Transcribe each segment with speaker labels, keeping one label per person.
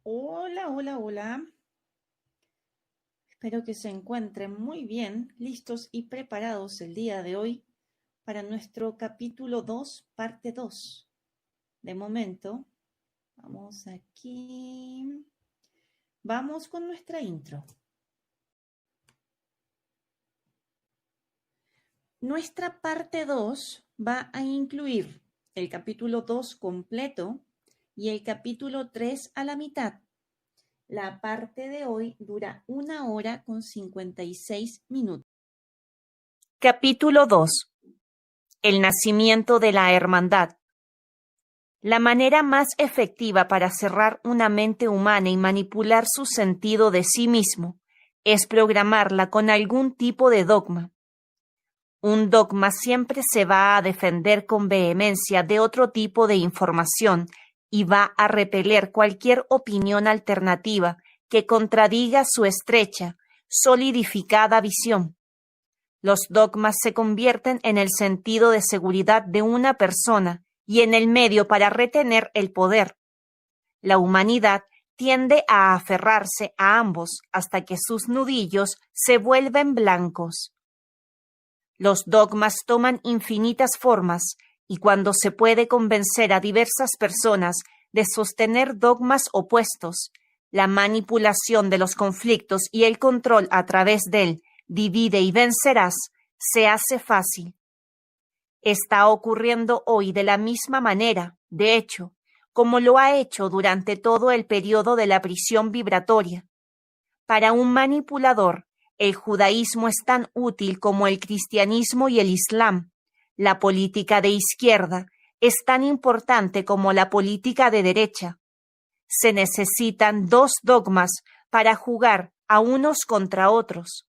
Speaker 1: Hola, hola, hola. Espero que se encuentren muy bien, listos y preparados el día de hoy para nuestro capítulo 2, parte 2. De momento, vamos aquí. Vamos con nuestra intro. Nuestra parte 2 va a incluir el capítulo 2 completo y el capítulo 3 a la mitad. La parte de hoy dura 1 hora con 56 minutos. Capítulo 2. El nacimiento de la hermandad. La manera más efectiva para cerrar una mente humana y manipular su sentido de sí mismo es programarla con algún tipo de dogma. Un dogma siempre se va a defender con vehemencia de otro tipo de información y va a repeler cualquier opinión alternativa que contradiga su estrecha, solidificada visión. Los dogmas se convierten en el sentido de seguridad de una persona y en el medio para retener el poder. La humanidad tiende a aferrarse a ambos hasta que sus nudillos se vuelven blancos. Los dogmas toman infinitas formas y cuando se puede convencer a diversas personas de sostener dogmas opuestos, la manipulación de los conflictos y el control a través del divide y vencerás se hace fácil. Está ocurriendo hoy de la misma manera, de hecho, como lo ha hecho durante todo el periodo de la prisión vibratoria. Para un manipulador, el judaísmo es tan útil como el cristianismo y el islam. La política de izquierda es tan importante como la política de derecha. Se necesitan dos dogmas para jugar a unos contra otros.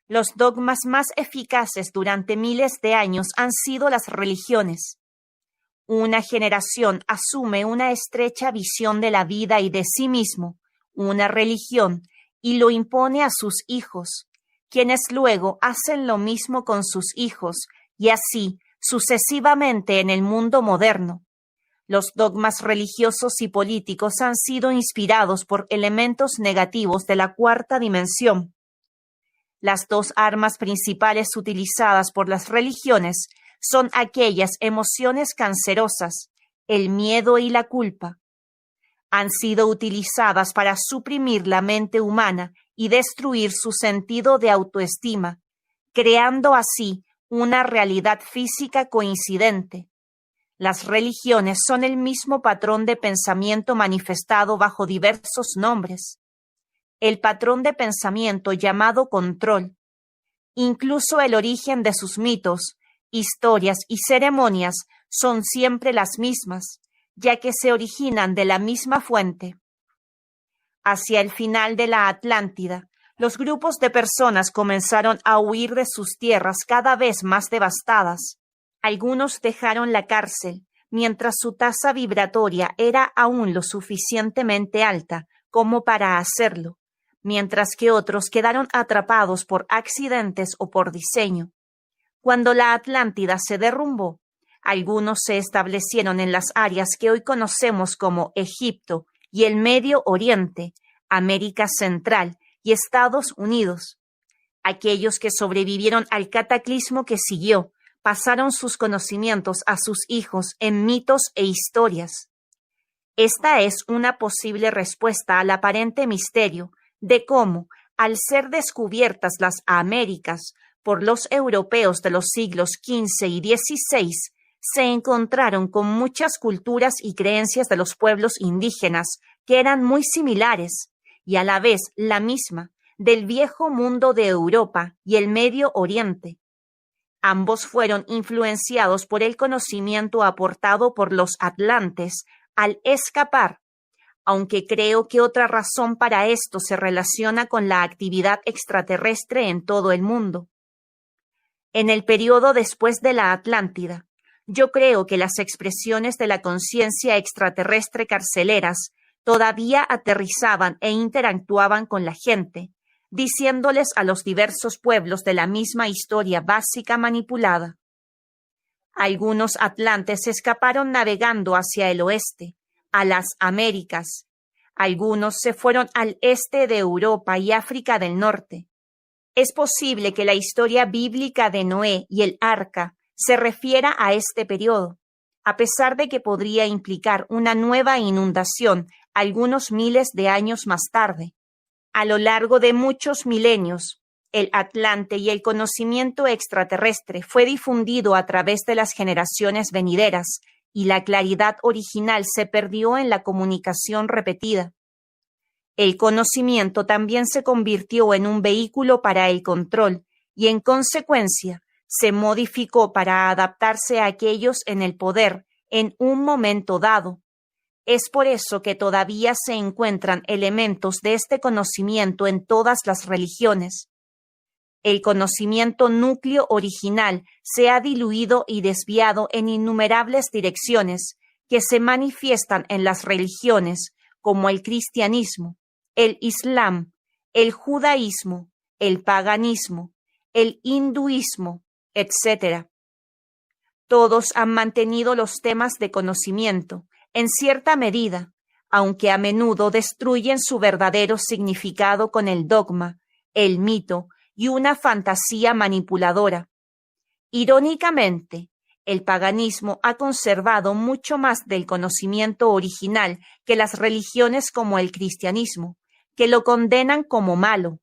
Speaker 1: Los dogmas más eficaces durante miles de años han sido las religiones. Una generación asume una estrecha visión de la vida y de sí mismo, una religión, y lo impone a sus hijos, quienes luego hacen lo mismo con sus hijos, y así sucesivamente en el mundo moderno. Los dogmas religiosos y políticos han sido inspirados por elementos negativos de la cuarta dimensión. Las dos armas principales utilizadas por las religiones son aquellas emociones cancerosas, el miedo y la culpa. Han sido utilizadas para suprimir la mente humana y destruir su sentido de autoestima, creando así una realidad física coincidente. Las religiones son el mismo patrón de pensamiento manifestado bajo diversos nombres. El patrón de pensamiento llamado control. Incluso el origen de sus mitos, historias y ceremonias son siempre las mismas, ya que se originan de la misma fuente. Hacia el final de la Atlántida, los grupos de personas comenzaron a huir de sus tierras cada vez más devastadas. Algunos dejaron la cárcel, mientras su tasa vibratoria era aún lo suficientemente alta como para hacerlo, mientras que otros quedaron atrapados por accidentes o por diseño. Cuando la Atlántida se derrumbó, algunos se establecieron en las áreas que hoy conocemos como Egipto y el Medio Oriente, América Central y Estados Unidos. Aquellos que sobrevivieron al cataclismo que siguió pasaron sus conocimientos a sus hijos en mitos e historias. Esta es una posible respuesta al aparente misterio de cómo, al ser descubiertas las Américas por los europeos de los siglos XV y XVI, se encontraron con muchas culturas y creencias de los pueblos indígenas que eran muy similares y a la vez la misma del viejo mundo de Europa y el Medio Oriente. Ambos fueron influenciados por el conocimiento aportado por los atlantes al escapar, aunque creo que otra razón para esto se relaciona con la actividad extraterrestre en todo el mundo. En el periodo después de la Atlántida, yo creo que las expresiones de la conciencia extraterrestre carceleras todavía aterrizaban e interactuaban con la gente, diciéndoles a los diversos pueblos de la misma historia básica manipulada. Algunos atlantes escaparon navegando hacia el oeste, a las Américas.
Speaker 2: Algunos se fueron al este de Europa y África del Norte. Es posible que la historia bíblica de Noé y el arca se refiera a este periodo, a pesar de que podría implicar una nueva inundación algunos miles de años más tarde. A lo largo de muchos milenios, el Atlante y el conocimiento extraterrestre fue difundido a través de las generaciones venideras, y la claridad original se perdió en la comunicación repetida. El conocimiento también se convirtió en un vehículo para el control y, en consecuencia, se modificó para adaptarse a aquellos en el poder en un momento dado. Es por eso que todavía se encuentran elementos de este conocimiento en todas las religiones. El conocimiento núcleo original se ha diluido y desviado en innumerables direcciones que se manifiestan en las religiones como el cristianismo, el islam, el judaísmo, el paganismo, el hinduismo, etc. Todos han mantenido los temas de conocimiento, en cierta medida, aunque a menudo destruyen su verdadero significado con el dogma, el mito y una fantasía manipuladora. Irónicamente, el paganismo ha conservado mucho más del conocimiento original que las religiones como el cristianismo, que lo condenan como malo.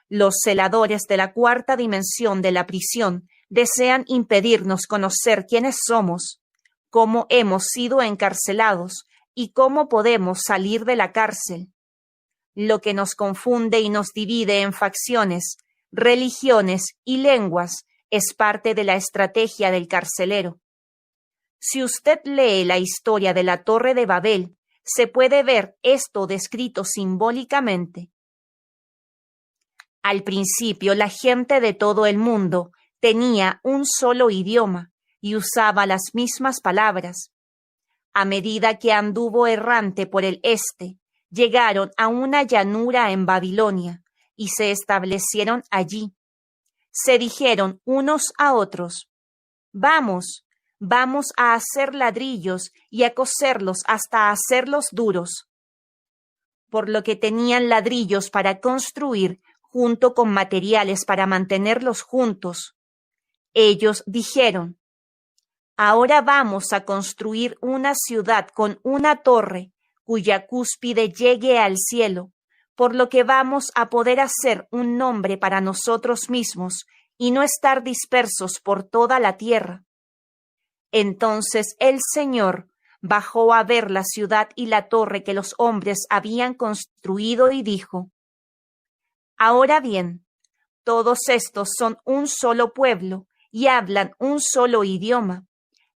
Speaker 2: Los celadores de la cuarta dimensión de la prisión desean impedirnos conocer quiénes somos, cómo hemos sido encarcelados y cómo podemos salir de la cárcel. Lo que nos confunde y nos divide en facciones, religiones y lenguas es parte de la estrategia del carcelero. Si usted lee la historia de la Torre de Babel, se puede ver esto descrito simbólicamente. Al principio, la gente de todo el mundo tenía un solo idioma y usaba las mismas palabras. A medida que anduvo errante por el este, llegaron a una llanura en Babilonia y se establecieron allí. Se dijeron unos a otros: vamos a hacer ladrillos y a coserlos hasta hacerlos duros. Por lo que tenían ladrillos para construir junto con materiales para mantenerlos juntos. Ellos dijeron: ahora vamos a construir una ciudad con una torre cuya cúspide llegue al cielo, por lo que vamos a poder hacer un nombre para nosotros mismos y no estar dispersos por toda la tierra. Entonces el Señor bajó a ver la ciudad y la torre que los hombres habían construido y dijo: ahora bien, todos estos son un solo pueblo y hablan un solo idioma.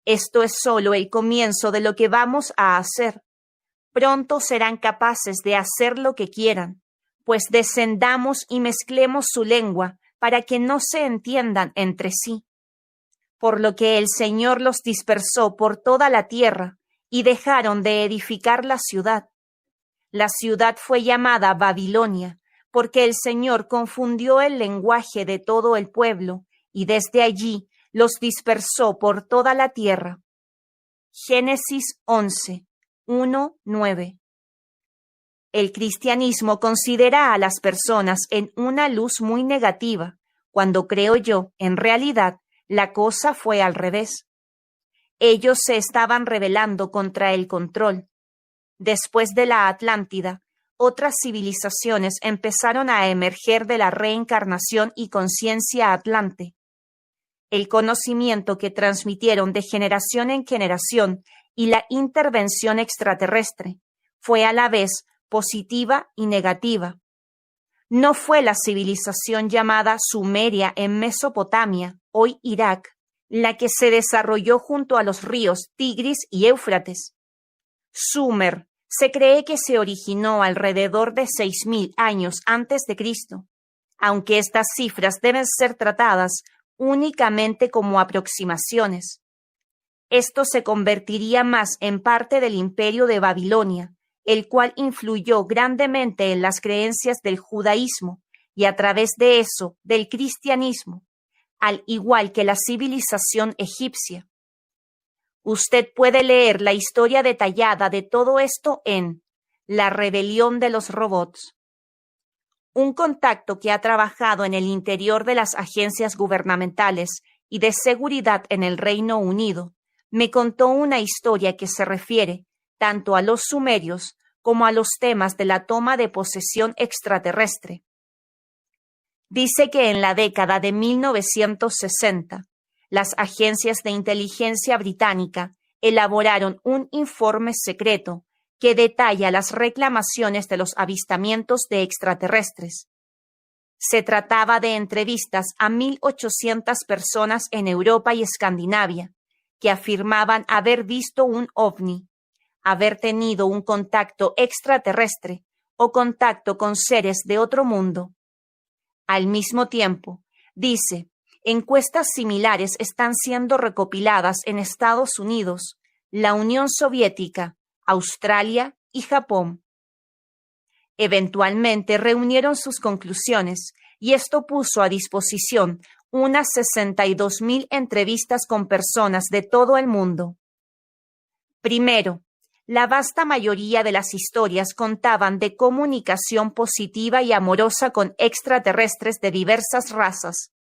Speaker 2: Esto es solo el comienzo de lo que vamos a hacer. Pronto serán capaces de hacer lo que quieran, pues descendamos y mezclemos su lengua para que no se entiendan entre sí. Por lo que el Señor los dispersó por toda la tierra y dejaron de edificar la ciudad. La ciudad fue llamada Babilonia, porque el Señor confundió el lenguaje de todo el pueblo y desde allí los dispersó por toda la tierra. Génesis 11, 1-9. El cristianismo considera a las personas en una luz muy negativa, cuando creo yo, en realidad, la cosa fue al revés. Ellos se estaban rebelando contra el control. Después de la Atlántida, otras civilizaciones empezaron a emerger de la reencarnación y conciencia atlante. El conocimiento que transmitieron de generación en generación y la intervención extraterrestre fue a la vez positiva y negativa. No fue la civilización llamada Sumeria en Mesopotamia, hoy Irak, la que se desarrolló junto a los ríos Tigris y Éufrates. Sumer se cree que se originó alrededor de 6.000 años antes de Cristo, aunque estas cifras deben ser tratadas únicamente como aproximaciones. Esto se convertiría más en parte del imperio de Babilonia, el cual influyó grandemente en las creencias del judaísmo y a través de eso del cristianismo, al igual que la civilización egipcia. Usted puede leer la historia detallada de todo esto en La rebelión de los robots. Un contacto que ha trabajado en el interior de las agencias gubernamentales y de seguridad en el Reino Unido me contó una historia que se refiere tanto a los sumerios como a los temas de la toma de posesión extraterrestre. Dice que en la década de 1960, las agencias de inteligencia británica elaboraron un informe secreto que detalla las reclamaciones de los avistamientos de extraterrestres. Se trataba de entrevistas a 1.800 personas en Europa y Escandinavia que afirmaban haber visto un ovni, haber tenido un contacto extraterrestre o contacto con seres de otro mundo. Al mismo tiempo, dice, encuestas similares están siendo recopiladas en Estados Unidos, la Unión Soviética, Australia y Japón. Eventualmente reunieron sus conclusiones y esto puso a disposición unas 62.000 entrevistas con personas de todo el mundo. Primero, la vasta mayoría de las historias contaban de comunicación positiva y amorosa con extraterrestres de diversas razas.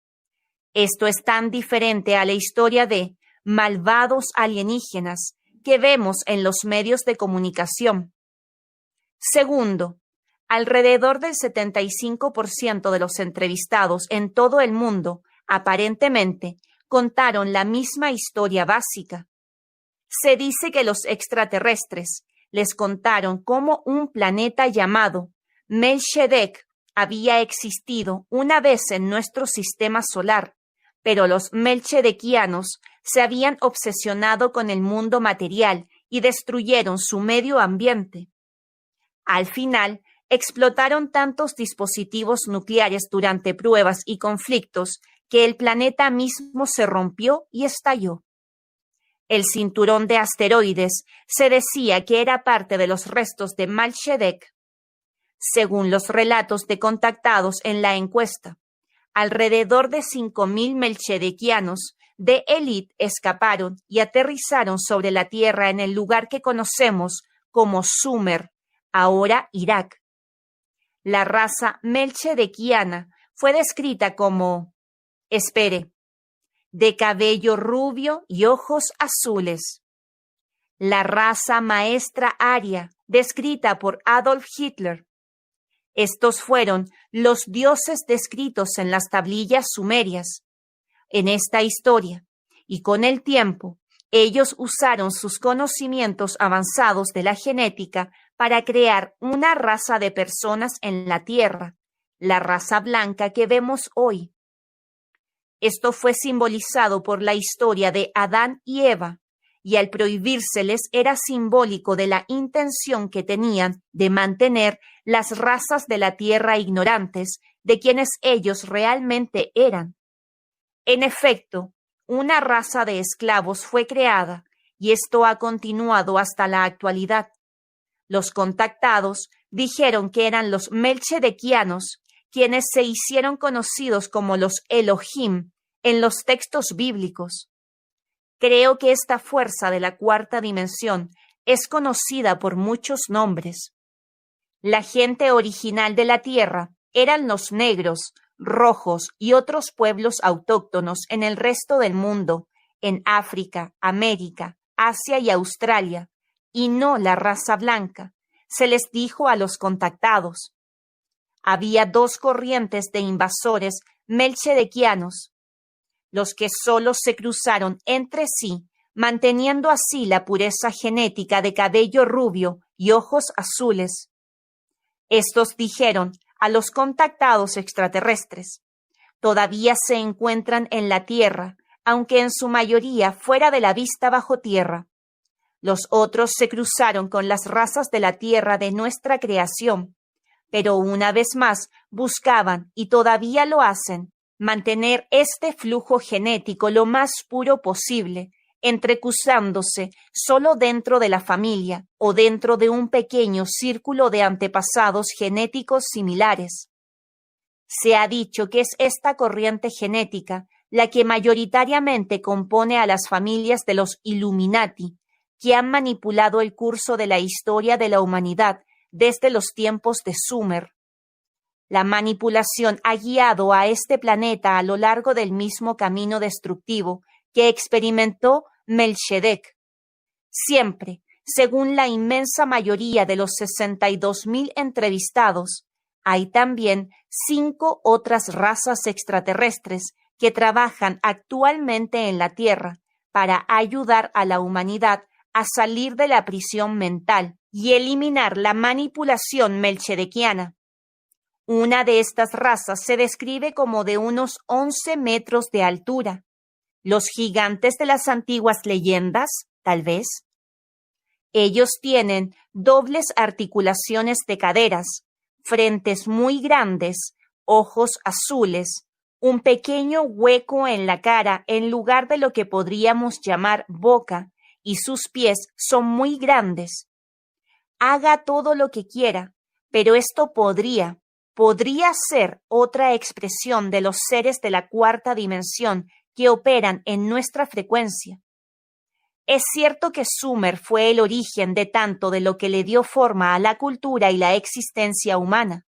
Speaker 2: Esto es tan diferente a la historia de malvados alienígenas que vemos en los medios de comunicación. Segundo, alrededor del 75% de los entrevistados en todo el mundo, aparentemente, contaron la misma historia básica. Se dice que los extraterrestres les contaron cómo un planeta llamado Melchizedek había existido una vez en nuestro sistema solar, pero los melchizedekianos se habían obsesionado con el mundo material y destruyeron su medio ambiente. Al final, explotaron tantos dispositivos nucleares durante pruebas y conflictos que el planeta mismo se rompió y estalló. El cinturón de asteroides se decía que era parte de los restos de Melchizedek. Según los relatos de contactados en la encuesta, alrededor de 5.000 melchizedekianos de élite escaparon y aterrizaron sobre la Tierra en el lugar que conocemos como Sumer, ahora Irak. La raza melchizedekiana fue descrita como, de cabello rubio y ojos azules. La raza maestra aria, descrita por Adolf Hitler. Estos fueron los dioses descritos en las tablillas sumerias. En esta historia, y con el tiempo, ellos usaron sus conocimientos avanzados de la genética para crear una raza de personas en la Tierra, la raza blanca que vemos hoy. Esto fue simbolizado por la historia de Adán y Eva, y al prohibírseles era simbólico de la intención que tenían de mantener las razas de la Tierra ignorantes de quienes ellos realmente eran. En efecto, una raza de esclavos fue creada, y esto ha continuado hasta la actualidad. Los contactados dijeron que eran los melchizedekianos quienes se hicieron conocidos como los Elohim en los textos bíblicos. Creo que esta fuerza de la cuarta dimensión es conocida por muchos nombres. La gente original de la Tierra eran los negros, rojos y otros pueblos autóctonos en el resto del mundo, en África, América, Asia y Australia, y no la raza blanca, se les dijo a los contactados. Había dos corrientes de invasores melchizedekianos, los que solo se cruzaron entre sí, manteniendo así la pureza genética de cabello rubio y ojos azules. Estos dijeron a los contactados extraterrestres, todavía se encuentran en la Tierra, aunque en su mayoría fuera de la vista bajo tierra. Los otros se cruzaron con las razas de la Tierra de nuestra creación, pero una vez más buscaban, y todavía lo hacen, mantener este flujo genético lo más puro posible, entrecruzándose solo dentro de la familia o dentro de un pequeño círculo de antepasados genéticos similares. Se ha dicho que es esta corriente genética la que mayoritariamente compone a las familias de los Illuminati, que han manipulado el curso de la historia de la humanidad desde los tiempos de Sumer. La manipulación ha guiado a este planeta a lo largo del mismo camino destructivo que experimentó Melchedek. Siempre, según la inmensa mayoría de los 62,000 entrevistados, hay también 5 otras razas extraterrestres que trabajan actualmente en la Tierra para ayudar a la humanidad a salir de la prisión mental y eliminar la manipulación melchedekiana. Una de estas razas se describe como de unos 11 metros de altura. Los gigantes de las antiguas leyendas, tal vez. Ellos tienen dobles articulaciones de caderas, frentes muy grandes, ojos azules, un pequeño hueco en la cara en lugar de lo que podríamos llamar boca, y sus pies son muy grandes. Haga todo lo que quiera, pero esto podría ser otra expresión de los seres de la cuarta dimensión que operan en nuestra frecuencia. Es cierto que Sumer fue el origen de tanto de lo que le dio forma a la cultura y la existencia humana.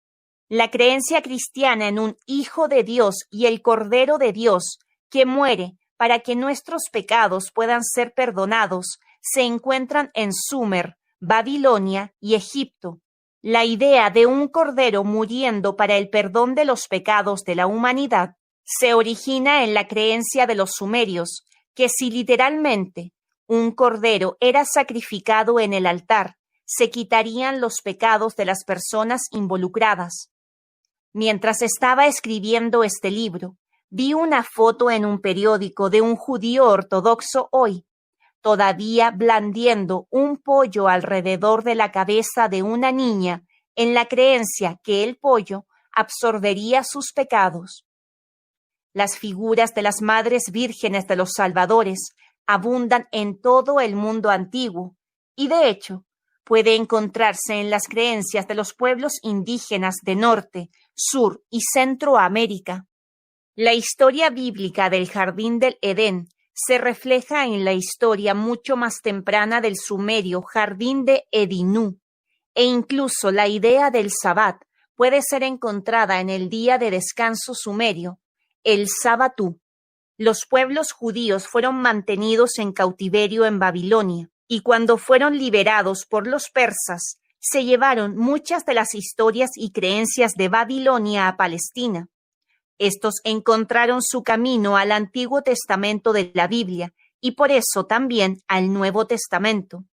Speaker 2: La creencia cristiana en un Hijo de Dios y el Cordero de Dios que muere para que nuestros pecados puedan ser perdonados se encuentran en Sumer, Babilonia y Egipto. La idea de un cordero muriendo para el perdón de los pecados de la humanidad se origina en la creencia de los sumerios, que si literalmente un cordero era sacrificado en el altar, se quitarían los pecados de las personas involucradas. Mientras estaba escribiendo este libro, vi una foto en un periódico de un judío ortodoxo hoy, todavía blandiendo un pollo alrededor de la cabeza de una niña en la creencia que el pollo absorbería sus pecados. Las figuras de las madres vírgenes de los salvadores abundan en todo el mundo antiguo y, de hecho, puede encontrarse en las creencias de los pueblos indígenas de Norte, Sur y Centroamérica. La historia bíblica del Jardín del Edén se refleja en la historia mucho más temprana del sumerio Jardín de Edinú, e incluso la idea del Sabbat puede ser encontrada en el día de descanso sumerio, el Sabatú. Los pueblos judíos fueron mantenidos en cautiverio en Babilonia, y cuando fueron liberados por los persas, se llevaron muchas de las historias y creencias de Babilonia a Palestina. Estos encontraron su camino al Antiguo Testamento de la Biblia y por eso también al Nuevo Testamento.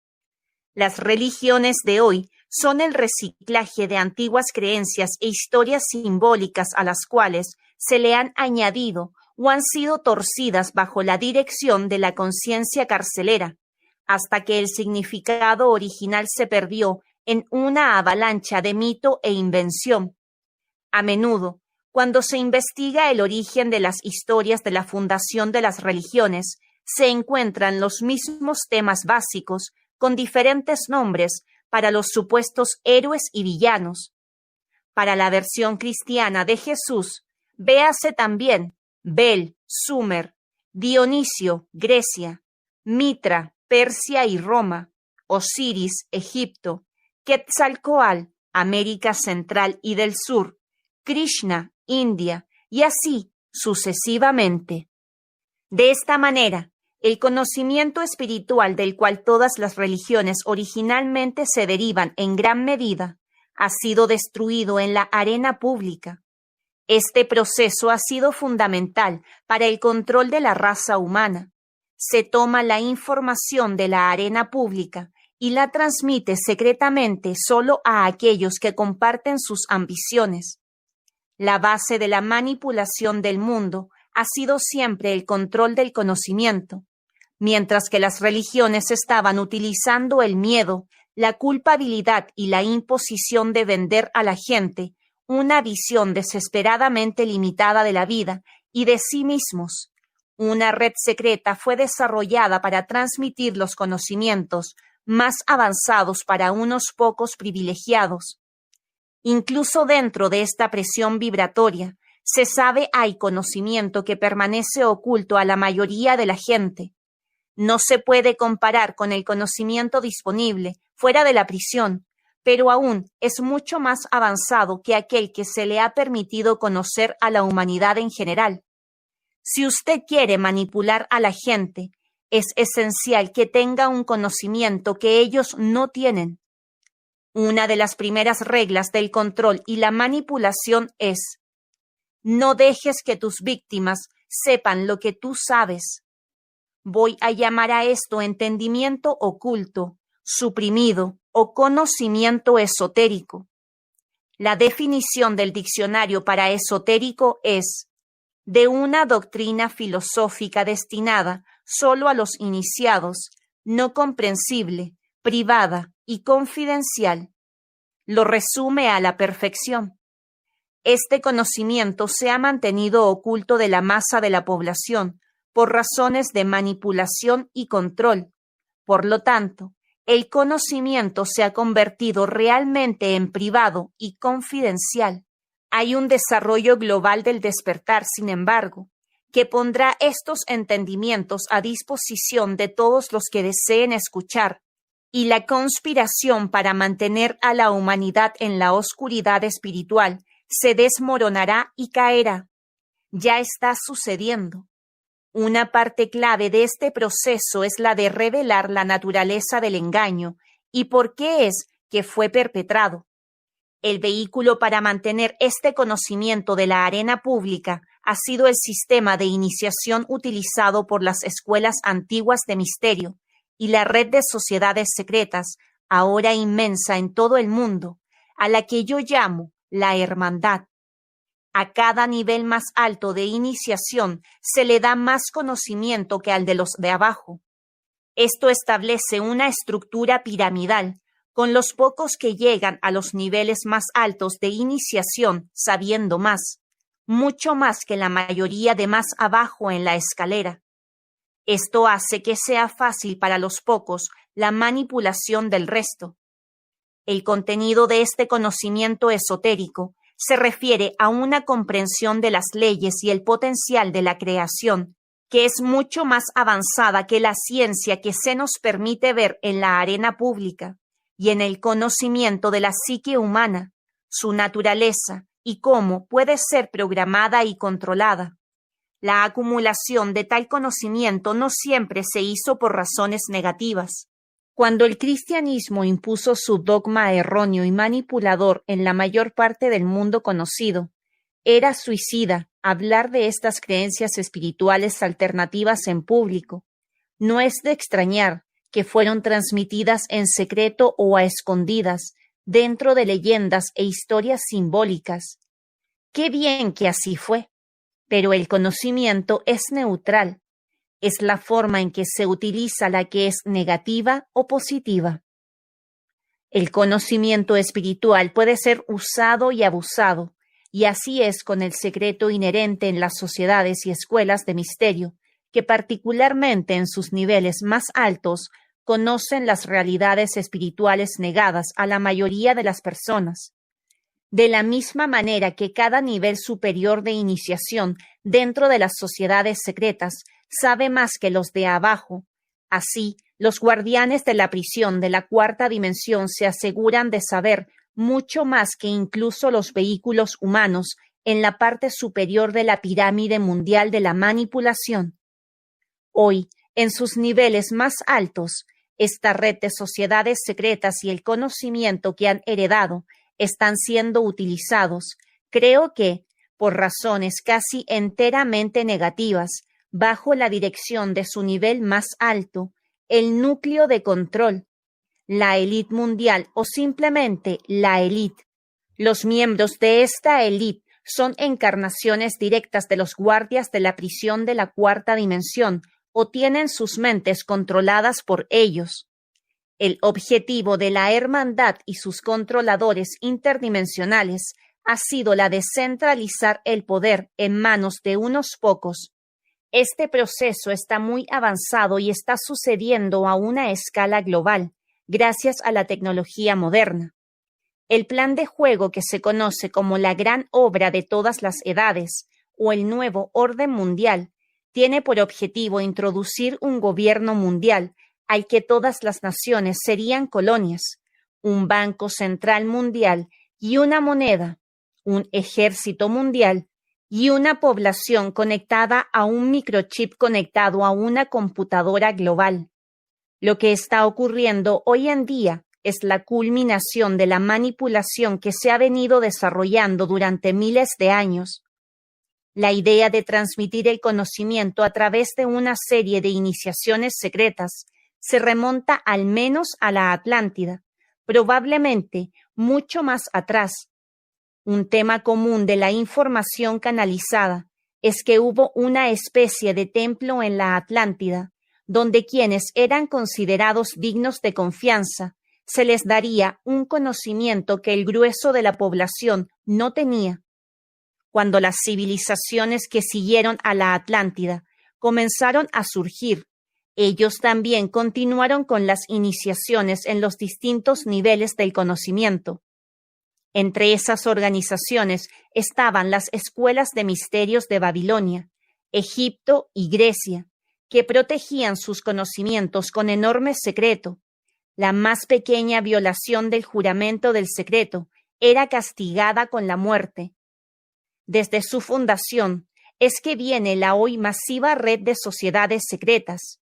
Speaker 2: Las religiones de hoy son el reciclaje de antiguas creencias e historias simbólicas a las cuales se le han añadido o han sido torcidas bajo la dirección de la conciencia carcelera, hasta que el significado original se perdió en una avalancha de mito e invención. A menudo, cuando se investiga el origen de las historias de la fundación de las religiones, se encuentran los mismos temas básicos con diferentes nombres para los supuestos héroes y villanos. Para la versión cristiana de Jesús, véase también Bel, Sumer, Dionisio, Grecia, Mitra, Persia y Roma, Osiris, Egipto, Quetzalcóatl, América Central y del Sur, Krishna, India, y así sucesivamente. De esta manera, el conocimiento espiritual del cual todas las religiones originalmente se derivan en gran medida, ha sido destruido en la arena pública. Este proceso ha sido fundamental para el control de la raza humana. Se toma la información de la arena pública y la transmite secretamente solo a aquellos que comparten sus ambiciones. La base de la manipulación del mundo ha sido siempre el control del conocimiento, mientras que las religiones estaban utilizando el miedo, la culpabilidad y la imposición de vender a la gente una visión desesperadamente limitada de la vida y de sí mismos. Una red secreta fue desarrollada para transmitir los conocimientos más avanzados para unos pocos privilegiados. Incluso dentro de esta presión vibratoria, se sabe hay conocimiento que permanece oculto a la mayoría de la gente. No se puede comparar con el conocimiento disponible fuera de la prisión, pero aún es mucho más avanzado que aquel que se le ha permitido conocer a la humanidad en general. Si usted quiere manipular a la gente, es esencial que tenga un conocimiento que ellos no tienen. Una de las primeras reglas del control y la manipulación es: no dejes que tus víctimas sepan lo que tú sabes. Voy a llamar a esto entendimiento oculto, suprimido o conocimiento esotérico. La definición del diccionario para esotérico es: de una doctrina filosófica destinada solo a los iniciados, no comprensible, privada y confidencial. Lo resume a la perfección. Este conocimiento se ha mantenido oculto de la masa de la población por razones de manipulación y control. Por lo tanto, el conocimiento se ha convertido realmente en privado y confidencial. Hay un desarrollo global del despertar, sin embargo, que pondrá estos entendimientos a disposición de todos los que deseen escuchar, y la conspiración para mantener a la humanidad en la oscuridad espiritual se desmoronará y caerá. Ya está sucediendo. Una parte clave de este proceso es la de revelar la naturaleza del engaño y por qué es que fue perpetrado. El vehículo para mantener este conocimiento de la arena pública ha sido el sistema de iniciación utilizado por las escuelas antiguas de misterio y la red de sociedades secretas, ahora inmensa en todo el mundo, a la que yo llamo la hermandad. A cada nivel más alto de iniciación se le da más conocimiento que al de los de abajo. Esto establece una estructura piramidal, con los pocos que llegan a los niveles más altos de iniciación sabiendo más, mucho más que la mayoría de más abajo en la escalera. Esto hace que sea fácil para los pocos la manipulación del resto. El contenido de este conocimiento esotérico se refiere a una comprensión de las leyes y el potencial de la creación, que es mucho más avanzada que la ciencia que se nos permite ver en la arena pública, y en el conocimiento de la psique humana, su naturaleza y cómo puede ser programada y controlada. La acumulación de tal conocimiento no siempre se hizo por razones negativas. Cuando el cristianismo impuso su dogma erróneo y manipulador en la mayor parte del mundo conocido, era suicida hablar de estas creencias espirituales alternativas en público. No es de extrañar que fueron transmitidas en secreto o a escondidas, dentro de leyendas e historias simbólicas. Qué bien que así fue, pero el conocimiento es neutral. Es la forma en que se utiliza la que es negativa o positiva. El conocimiento espiritual puede ser usado y abusado, y así es con el secreto inherente en las sociedades y escuelas de misterio, que particularmente en sus niveles más altos conocen las realidades espirituales negadas a la mayoría de las personas. De la misma manera que cada nivel superior de iniciación dentro de las sociedades secretas sabe más que los de abajo, así los guardianes de la prisión de la cuarta dimensión se aseguran de saber mucho más que incluso los vehículos humanos en la parte superior de la pirámide mundial de la manipulación. Hoy, en sus niveles más altos, esta red de sociedades secretas y el conocimiento que han heredado están siendo utilizados, creo que, por razones casi enteramente negativas, bajo la dirección de su nivel más alto, el núcleo de control, la élite mundial o simplemente la élite. Los miembros de esta élite son encarnaciones directas de los guardias de la prisión de la cuarta dimensión o tienen sus mentes controladas por ellos. El objetivo de la hermandad y sus controladores interdimensionales ha sido la de centralizar el poder en manos de unos pocos. Este proceso está muy avanzado y está sucediendo a una escala global, gracias a la tecnología moderna. El plan de juego que se conoce como la gran obra de todas las edades, o el nuevo orden mundial, tiene por objetivo introducir un gobierno mundial al que todas las naciones serían colonias, un banco central mundial y una moneda, un ejército mundial y una población conectada a un microchip conectado a una computadora global. Lo que está ocurriendo hoy en día es la culminación de la manipulación que se ha venido desarrollando durante miles de años. La idea de transmitir el conocimiento a través de una serie de iniciaciones secretas se remonta al menos a la Atlántida, probablemente mucho más atrás. Un tema común de la información canalizada es que hubo una especie de templo en la Atlántida, donde quienes eran considerados dignos de confianza se les daría un conocimiento que el grueso de la población no tenía. Cuando las civilizaciones que siguieron a la Atlántida comenzaron a surgir, ellos también continuaron con las iniciaciones en los distintos niveles del conocimiento. Entre esas organizaciones estaban las escuelas de misterios de Babilonia, Egipto y Grecia, que protegían sus conocimientos con enorme secreto. La más pequeña violación del juramento del secreto era castigada con la muerte. Desde su fundación es que viene la hoy masiva red de sociedades secretas.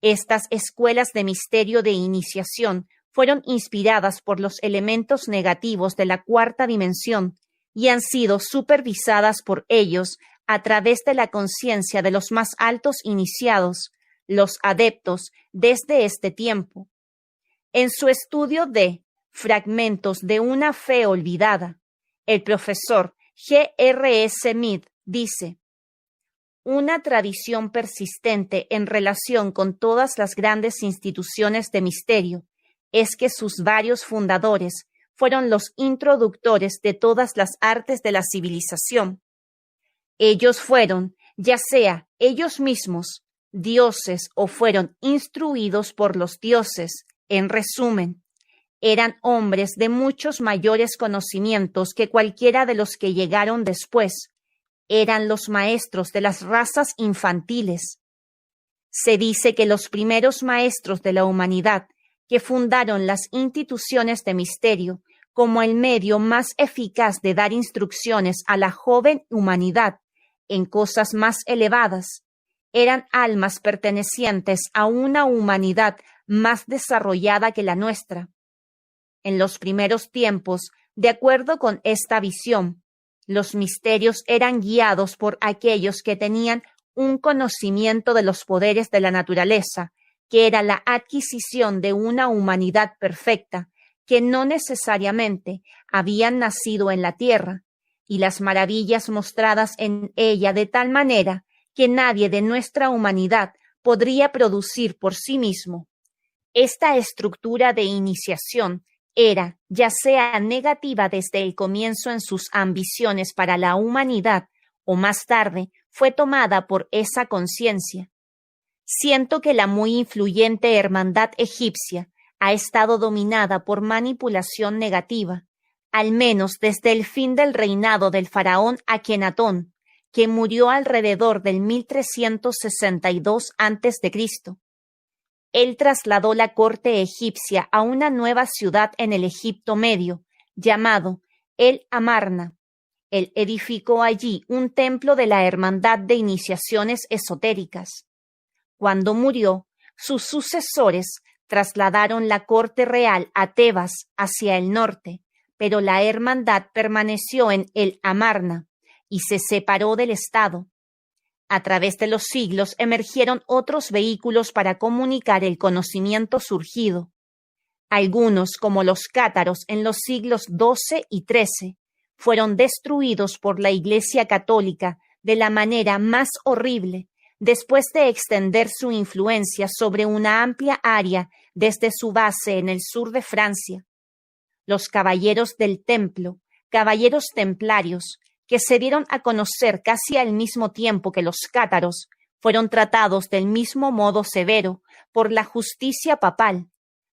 Speaker 2: Estas escuelas de misterio de iniciación fueron inspiradas por los elementos negativos de la cuarta dimensión y han sido supervisadas por ellos a través de la conciencia de los más altos iniciados, los adeptos, desde este tiempo. En su estudio de Fragmentos de una fe olvidada, el profesor G.R.E. Smith dice: una tradición persistente en relación con todas las grandes instituciones de misterio es que sus varios fundadores fueron los introductores de todas las artes de la civilización. Ellos fueron, ya sea ellos mismos, dioses o fueron instruidos por los dioses. En resumen, eran hombres de muchos mayores conocimientos que cualquiera de los que llegaron después. Eran los maestros de las razas infantiles. Se dice que los primeros maestros de la humanidad que fundaron las instituciones de misterio como el medio más eficaz de dar instrucciones a la joven humanidad en cosas más elevadas, eran almas pertenecientes a una humanidad más desarrollada que la nuestra. En los primeros tiempos, de acuerdo con esta visión, los misterios eran guiados por aquellos que tenían un conocimiento de los poderes de la naturaleza, que era la adquisición de una humanidad perfecta, que no necesariamente habían nacido en la tierra, y las maravillas mostradas en ella de tal manera que nadie de nuestra humanidad podría producir por sí mismo. Esta estructura de iniciación era, ya sea negativa desde el comienzo en sus ambiciones para la humanidad, o más tarde fue tomada por esa conciencia. Siento que la muy influyente hermandad egipcia ha estado dominada por manipulación negativa, al menos desde el fin del reinado del faraón Akenatón, que murió alrededor del 1362 a.C. Él trasladó la corte egipcia a una nueva ciudad en el Egipto Medio, llamado El Amarna. Él edificó allí un templo de la Hermandad de Iniciaciones Esotéricas. Cuando murió, sus sucesores trasladaron la corte real a Tebas, hacia el norte, pero la hermandad permaneció en El Amarna y se separó del Estado. A través de los siglos emergieron otros vehículos para comunicar el conocimiento surgido. Algunos, como los cátaros en los siglos XII y XIII, fueron destruidos por la Iglesia Católica de la manera más horrible, después de extender su influencia sobre una amplia área desde su base en el sur de Francia. Los caballeros del templo, caballeros templarios, que se dieron a conocer casi al mismo tiempo que los cátaros, fueron tratados del mismo modo severo por la justicia papal,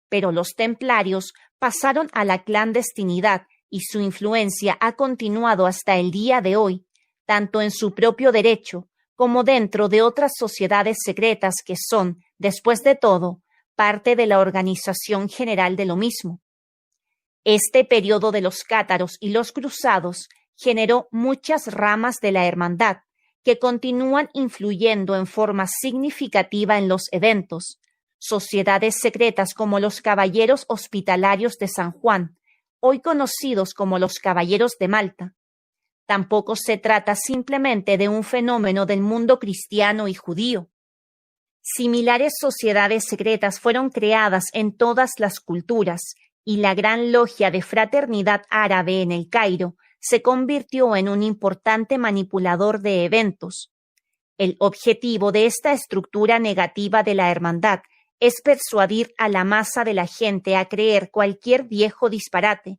Speaker 2: pero los templarios pasaron a la clandestinidad y su influencia ha continuado hasta el día de hoy, tanto en su propio derecho como dentro de otras sociedades secretas que son, después de todo, parte de la organización general de lo mismo. Este periodo de los cátaros y los cruzados generó muchas ramas de la hermandad que continúan influyendo en forma significativa en los eventos. Sociedades secretas como los Caballeros Hospitalarios de San Juan, hoy conocidos como los Caballeros de Malta. Tampoco se trata simplemente de un fenómeno del mundo cristiano y judío. Similares sociedades secretas fueron creadas en todas las culturas, y la Gran Logia de Fraternidad Árabe en el Cairo se convirtió en un importante manipulador de eventos. El objetivo de esta estructura negativa de la hermandad es persuadir a la masa de la gente a creer cualquier viejo disparate,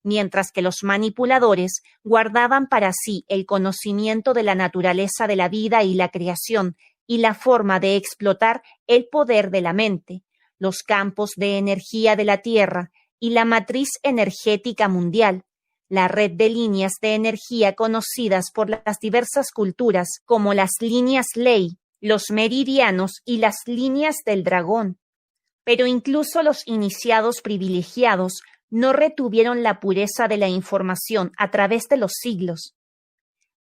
Speaker 2: mientras que los manipuladores guardaban para sí el conocimiento de la naturaleza de la vida y la creación y la forma de explotar el poder de la mente, los campos de energía de la Tierra y la matriz energética mundial, la red de líneas de energía conocidas por las diversas culturas como las líneas ley, los meridianos y las líneas del dragón. Pero incluso los iniciados privilegiados no retuvieron la pureza de la información a través de los siglos.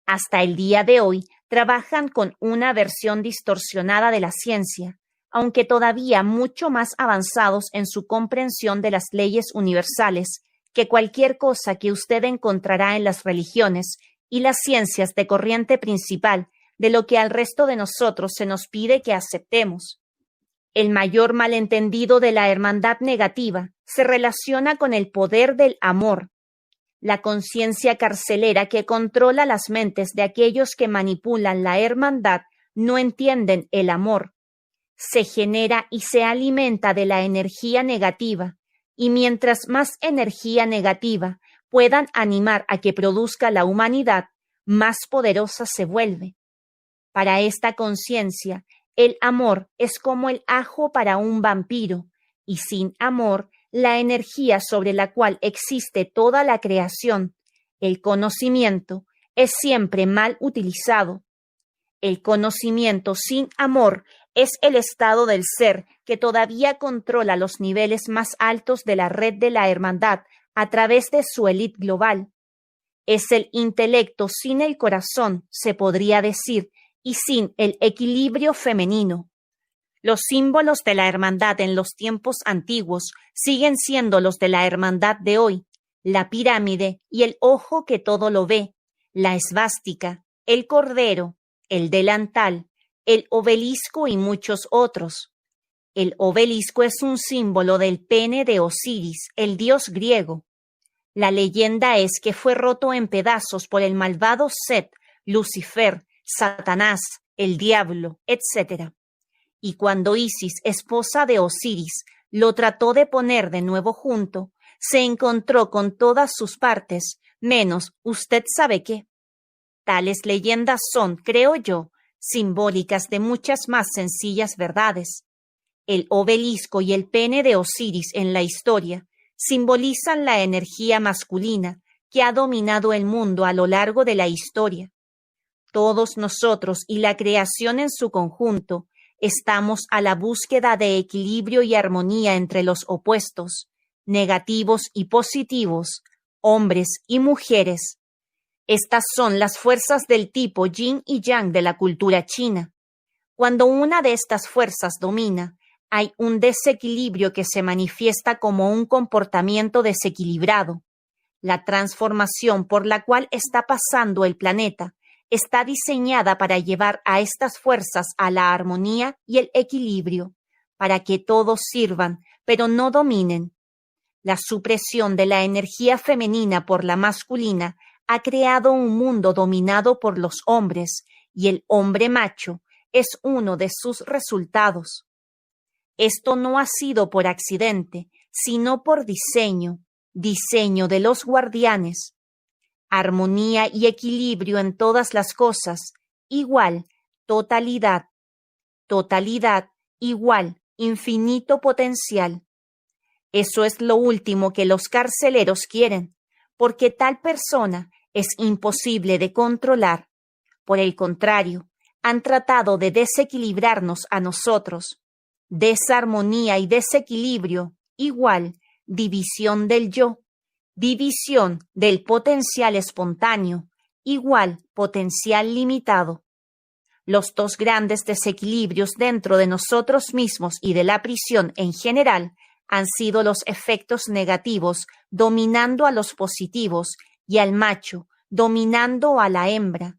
Speaker 2: Hasta el día de hoy trabajan con una versión distorsionada de la ciencia, aunque todavía mucho más avanzados en su comprensión de las leyes universales que cualquier cosa que usted encontrará en las religiones y las ciencias de corriente principal de lo que al resto de nosotros se nos pide que aceptemos. El mayor malentendido de la hermandad negativa se relaciona con el poder del amor, la conciencia carcelera que controla las mentes de aquellos que manipulan la hermandad no entienden el amor. Se genera y se alimenta de la energía negativa, y mientras más energía negativa puedan animar a que produzca la humanidad, más poderosa se vuelve. Para esta conciencia, el amor es como el ajo para un vampiro, y sin amor, la energía sobre la cual existe toda la creación, el conocimiento, es siempre mal utilizado. El conocimiento sin amor es el estado del ser que todavía controla los niveles más altos de la red de la hermandad a través de su élite global. Es el intelecto sin el corazón, se podría decir, y sin el equilibrio femenino. Los símbolos de la hermandad en los tiempos antiguos siguen siendo los de la hermandad de hoy: la pirámide y el ojo que todo lo ve, la esvástica, el cordero, el delantal, el obelisco y muchos otros. El obelisco es un símbolo del pene de Osiris, el dios griego. La leyenda es que fue roto en pedazos por el malvado Set, Lucifer, Satanás, el diablo, etc. Y cuando Isis, esposa de Osiris, lo trató de poner de nuevo junto, se encontró con todas sus partes, menos usted sabe qué. Tales leyendas son, creo yo, simbólicas de muchas más sencillas verdades. El obelisco y el pene de Osiris en la historia simbolizan la energía masculina que ha dominado el mundo a lo largo de la historia. Todos nosotros y la creación en su conjunto estamos a la búsqueda de equilibrio y armonía entre los opuestos, negativos y positivos, hombres y mujeres. Estas son las fuerzas del tipo yin y yang de la cultura china. Cuando una de estas fuerzas domina, hay un desequilibrio que se manifiesta como un comportamiento desequilibrado. La transformación por la cual está pasando el planeta está diseñada para llevar a estas fuerzas a la armonía y el equilibrio, para que todos sirvan, pero no dominen. La supresión de la energía femenina por la masculina ha creado un mundo dominado por los hombres, y el hombre macho es uno de sus resultados. Esto no ha sido por accidente, sino por diseño de los guardianes. Armonía y equilibrio en todas las cosas, igual totalidad. Totalidad igual infinito potencial. Eso es lo último que los carceleros quieren, porque tal persona es imposible de controlar. Por el contrario, han tratado de desequilibrarnos a nosotros. Desarmonía y desequilibrio igual división del yo, División del potencial espontáneo igual potencial limitado. Los dos grandes desequilibrios dentro de nosotros mismos y de la prisión en general han sido los efectos negativos dominando a los positivos y al macho dominando a la hembra.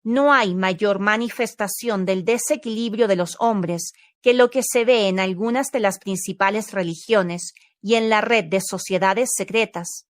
Speaker 2: No hay mayor manifestación del desequilibrio de los hombres que lo que se ve en algunas de las principales religiones y en la red de sociedades secretas.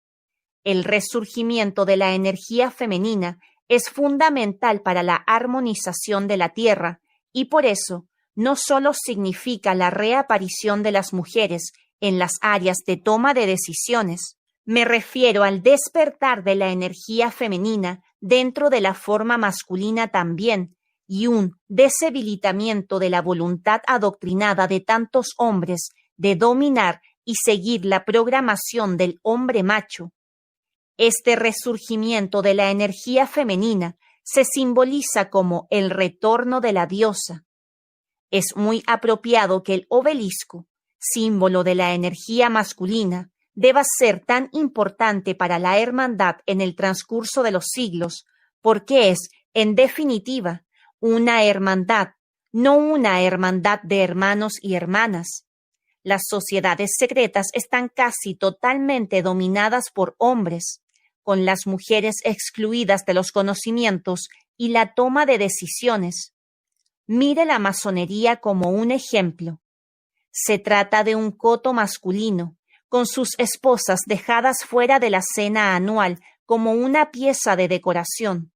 Speaker 2: El resurgimiento de la energía femenina es fundamental para la armonización de la Tierra y por eso no solo significa la reaparición de las mujeres en las áreas de toma de decisiones. Me refiero al despertar de la energía femenina dentro de la forma masculina también y un debilitamiento de la voluntad adoctrinada de tantos hombres de dominar y seguir la programación del hombre macho. Este resurgimiento de la energía femenina se simboliza como el retorno de la diosa. Es muy apropiado que el obelisco, símbolo de la energía masculina, deba ser tan importante para la hermandad en el transcurso de los siglos, porque es, en definitiva, una hermandad, no una hermandad de hermanos y hermanas. Las sociedades secretas están casi totalmente dominadas por hombres, con las mujeres excluidas de los conocimientos y la toma de decisiones. Mire la masonería como un ejemplo. Se trata de un coto masculino, con sus esposas dejadas fuera de la cena anual como una pieza de decoración.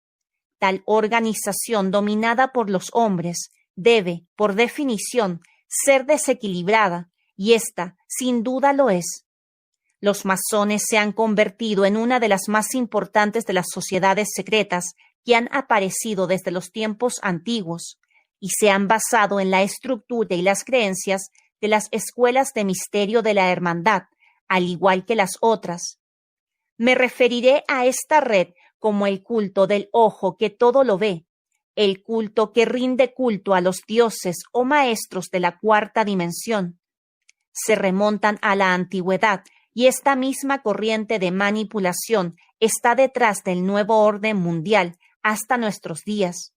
Speaker 2: Tal organización dominada por los hombres debe, por definición, ser desequilibrada, y esta, sin duda, lo es. Los masones se han convertido en una de las más importantes de las sociedades secretas que han aparecido desde los tiempos antiguos y se han basado en la estructura y las creencias de las escuelas de misterio de la hermandad, al igual que las otras. Me referiré a esta red como el culto del ojo que todo lo ve, el culto que rinde culto a los dioses o maestros de la cuarta dimensión. Se remontan a la antigüedad y esta misma corriente de manipulación está detrás del nuevo orden mundial hasta nuestros días.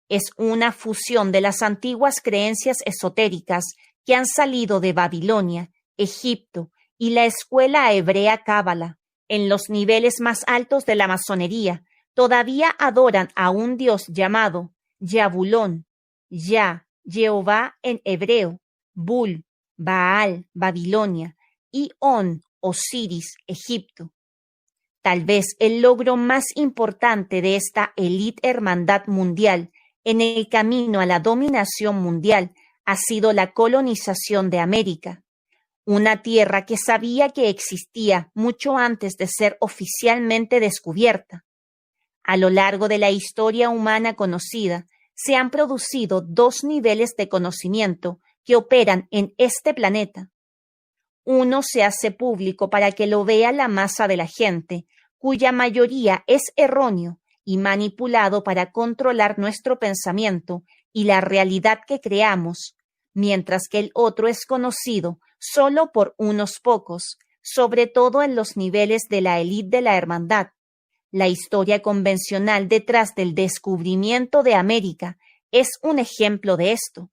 Speaker 2: Es una fusión de las antiguas creencias esotéricas que han salido de Babilonia, Egipto y la escuela hebrea Cábala. En los niveles más altos de la masonería todavía adoran a un dios llamado Yabulón, Ya, Jehová en hebreo, Bul, Baal, Babilonia, y On, Osiris, Egipto. Tal vez el logro más importante de esta élite hermandad mundial en el camino a la dominación mundial ha sido la colonización de América, una tierra que sabía que existía mucho antes de ser oficialmente descubierta. A lo largo de la historia humana conocida, se han producido dos niveles de conocimiento que operan en este planeta. Uno se hace público para que lo vea la masa de la gente, cuya mayoría es erróneo y manipulado para controlar nuestro pensamiento y la realidad que creamos, mientras que el otro es conocido solo por unos pocos, sobre todo en los niveles de la élite de la hermandad. La historia convencional detrás del descubrimiento de América es un ejemplo de esto.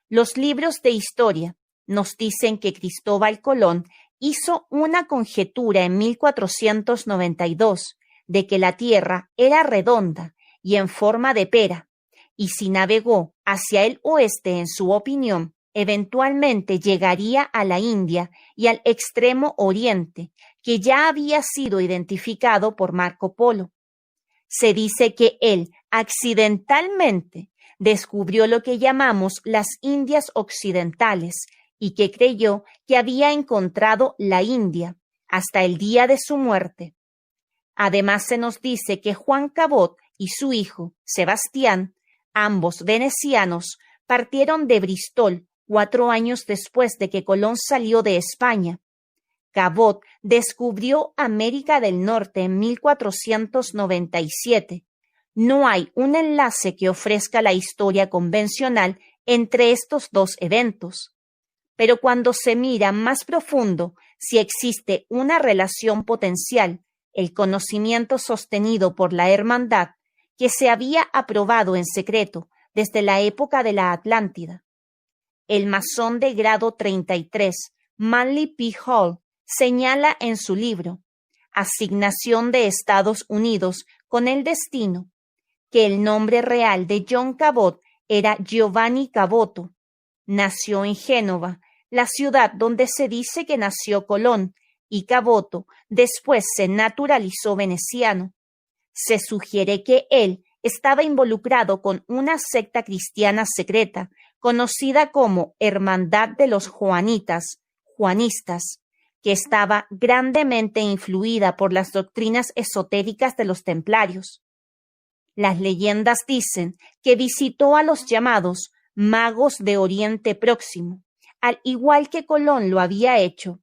Speaker 2: Los libros de historia nos dicen que Cristóbal Colón hizo una conjetura en 1492 de que la Tierra era redonda y en forma de pera, y si navegó hacia el oeste en su opinión, eventualmente llegaría a la India y al extremo oriente, que ya había sido identificado por Marco Polo. Se dice que él accidentalmente descubrió lo que llamamos las Indias Occidentales y que creyó que había encontrado la India hasta el día de su muerte. Además se nos dice que Juan Cabot y su hijo, Sebastián, ambos venecianos, partieron de Bristol 4 años después de que Colón salió de España. Cabot descubrió América del Norte en 1497. No hay un enlace que ofrezca la historia convencional entre estos dos eventos. pero cuando se mira más profundo si existe una relación potencial, el conocimiento sostenido por la hermandad, que se había aprobado en secreto desde la época de la Atlántida. El masón de grado 33, Manly P. Hall, señala en su libro Asignación de Estados Unidos con el Destino, que el nombre real de John Cabot era Giovanni Caboto. Nació en Génova, la ciudad donde se dice que nació Colón, y Caboto después se naturalizó veneciano. Se sugiere que él estaba involucrado con una secta cristiana secreta, conocida como Hermandad de los Juanistas, que estaba grandemente influida por las doctrinas esotéricas de los templarios. Las leyendas dicen que visitó a los llamados magos de Oriente Próximo, al igual que Colón lo había hecho.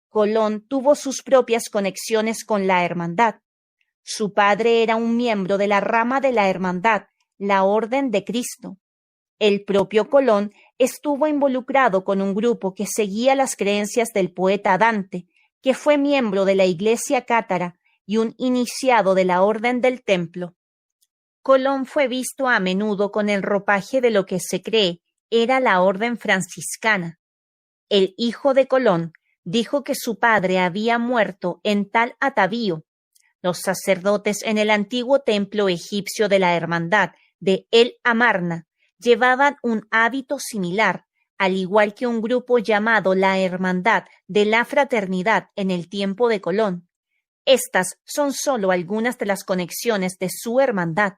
Speaker 2: Colón tuvo sus propias conexiones con la hermandad. Su padre era un miembro de la rama de la hermandad, la Orden de Cristo. El propio Colón estuvo involucrado con un grupo que seguía las creencias del poeta Dante, que fue miembro de la Iglesia Cátara y un iniciado de la Orden del Templo. Colón fue visto a menudo con el ropaje de lo que se cree era la orden franciscana. El hijo de Colón dijo que su padre había muerto en tal atavío. Los sacerdotes en el antiguo templo egipcio de la hermandad de El Amarna llevaban un hábito similar, al igual que un grupo llamado la Hermandad de la Fraternidad en el tiempo de Colón. Estas son solo algunas de las conexiones de su hermandad.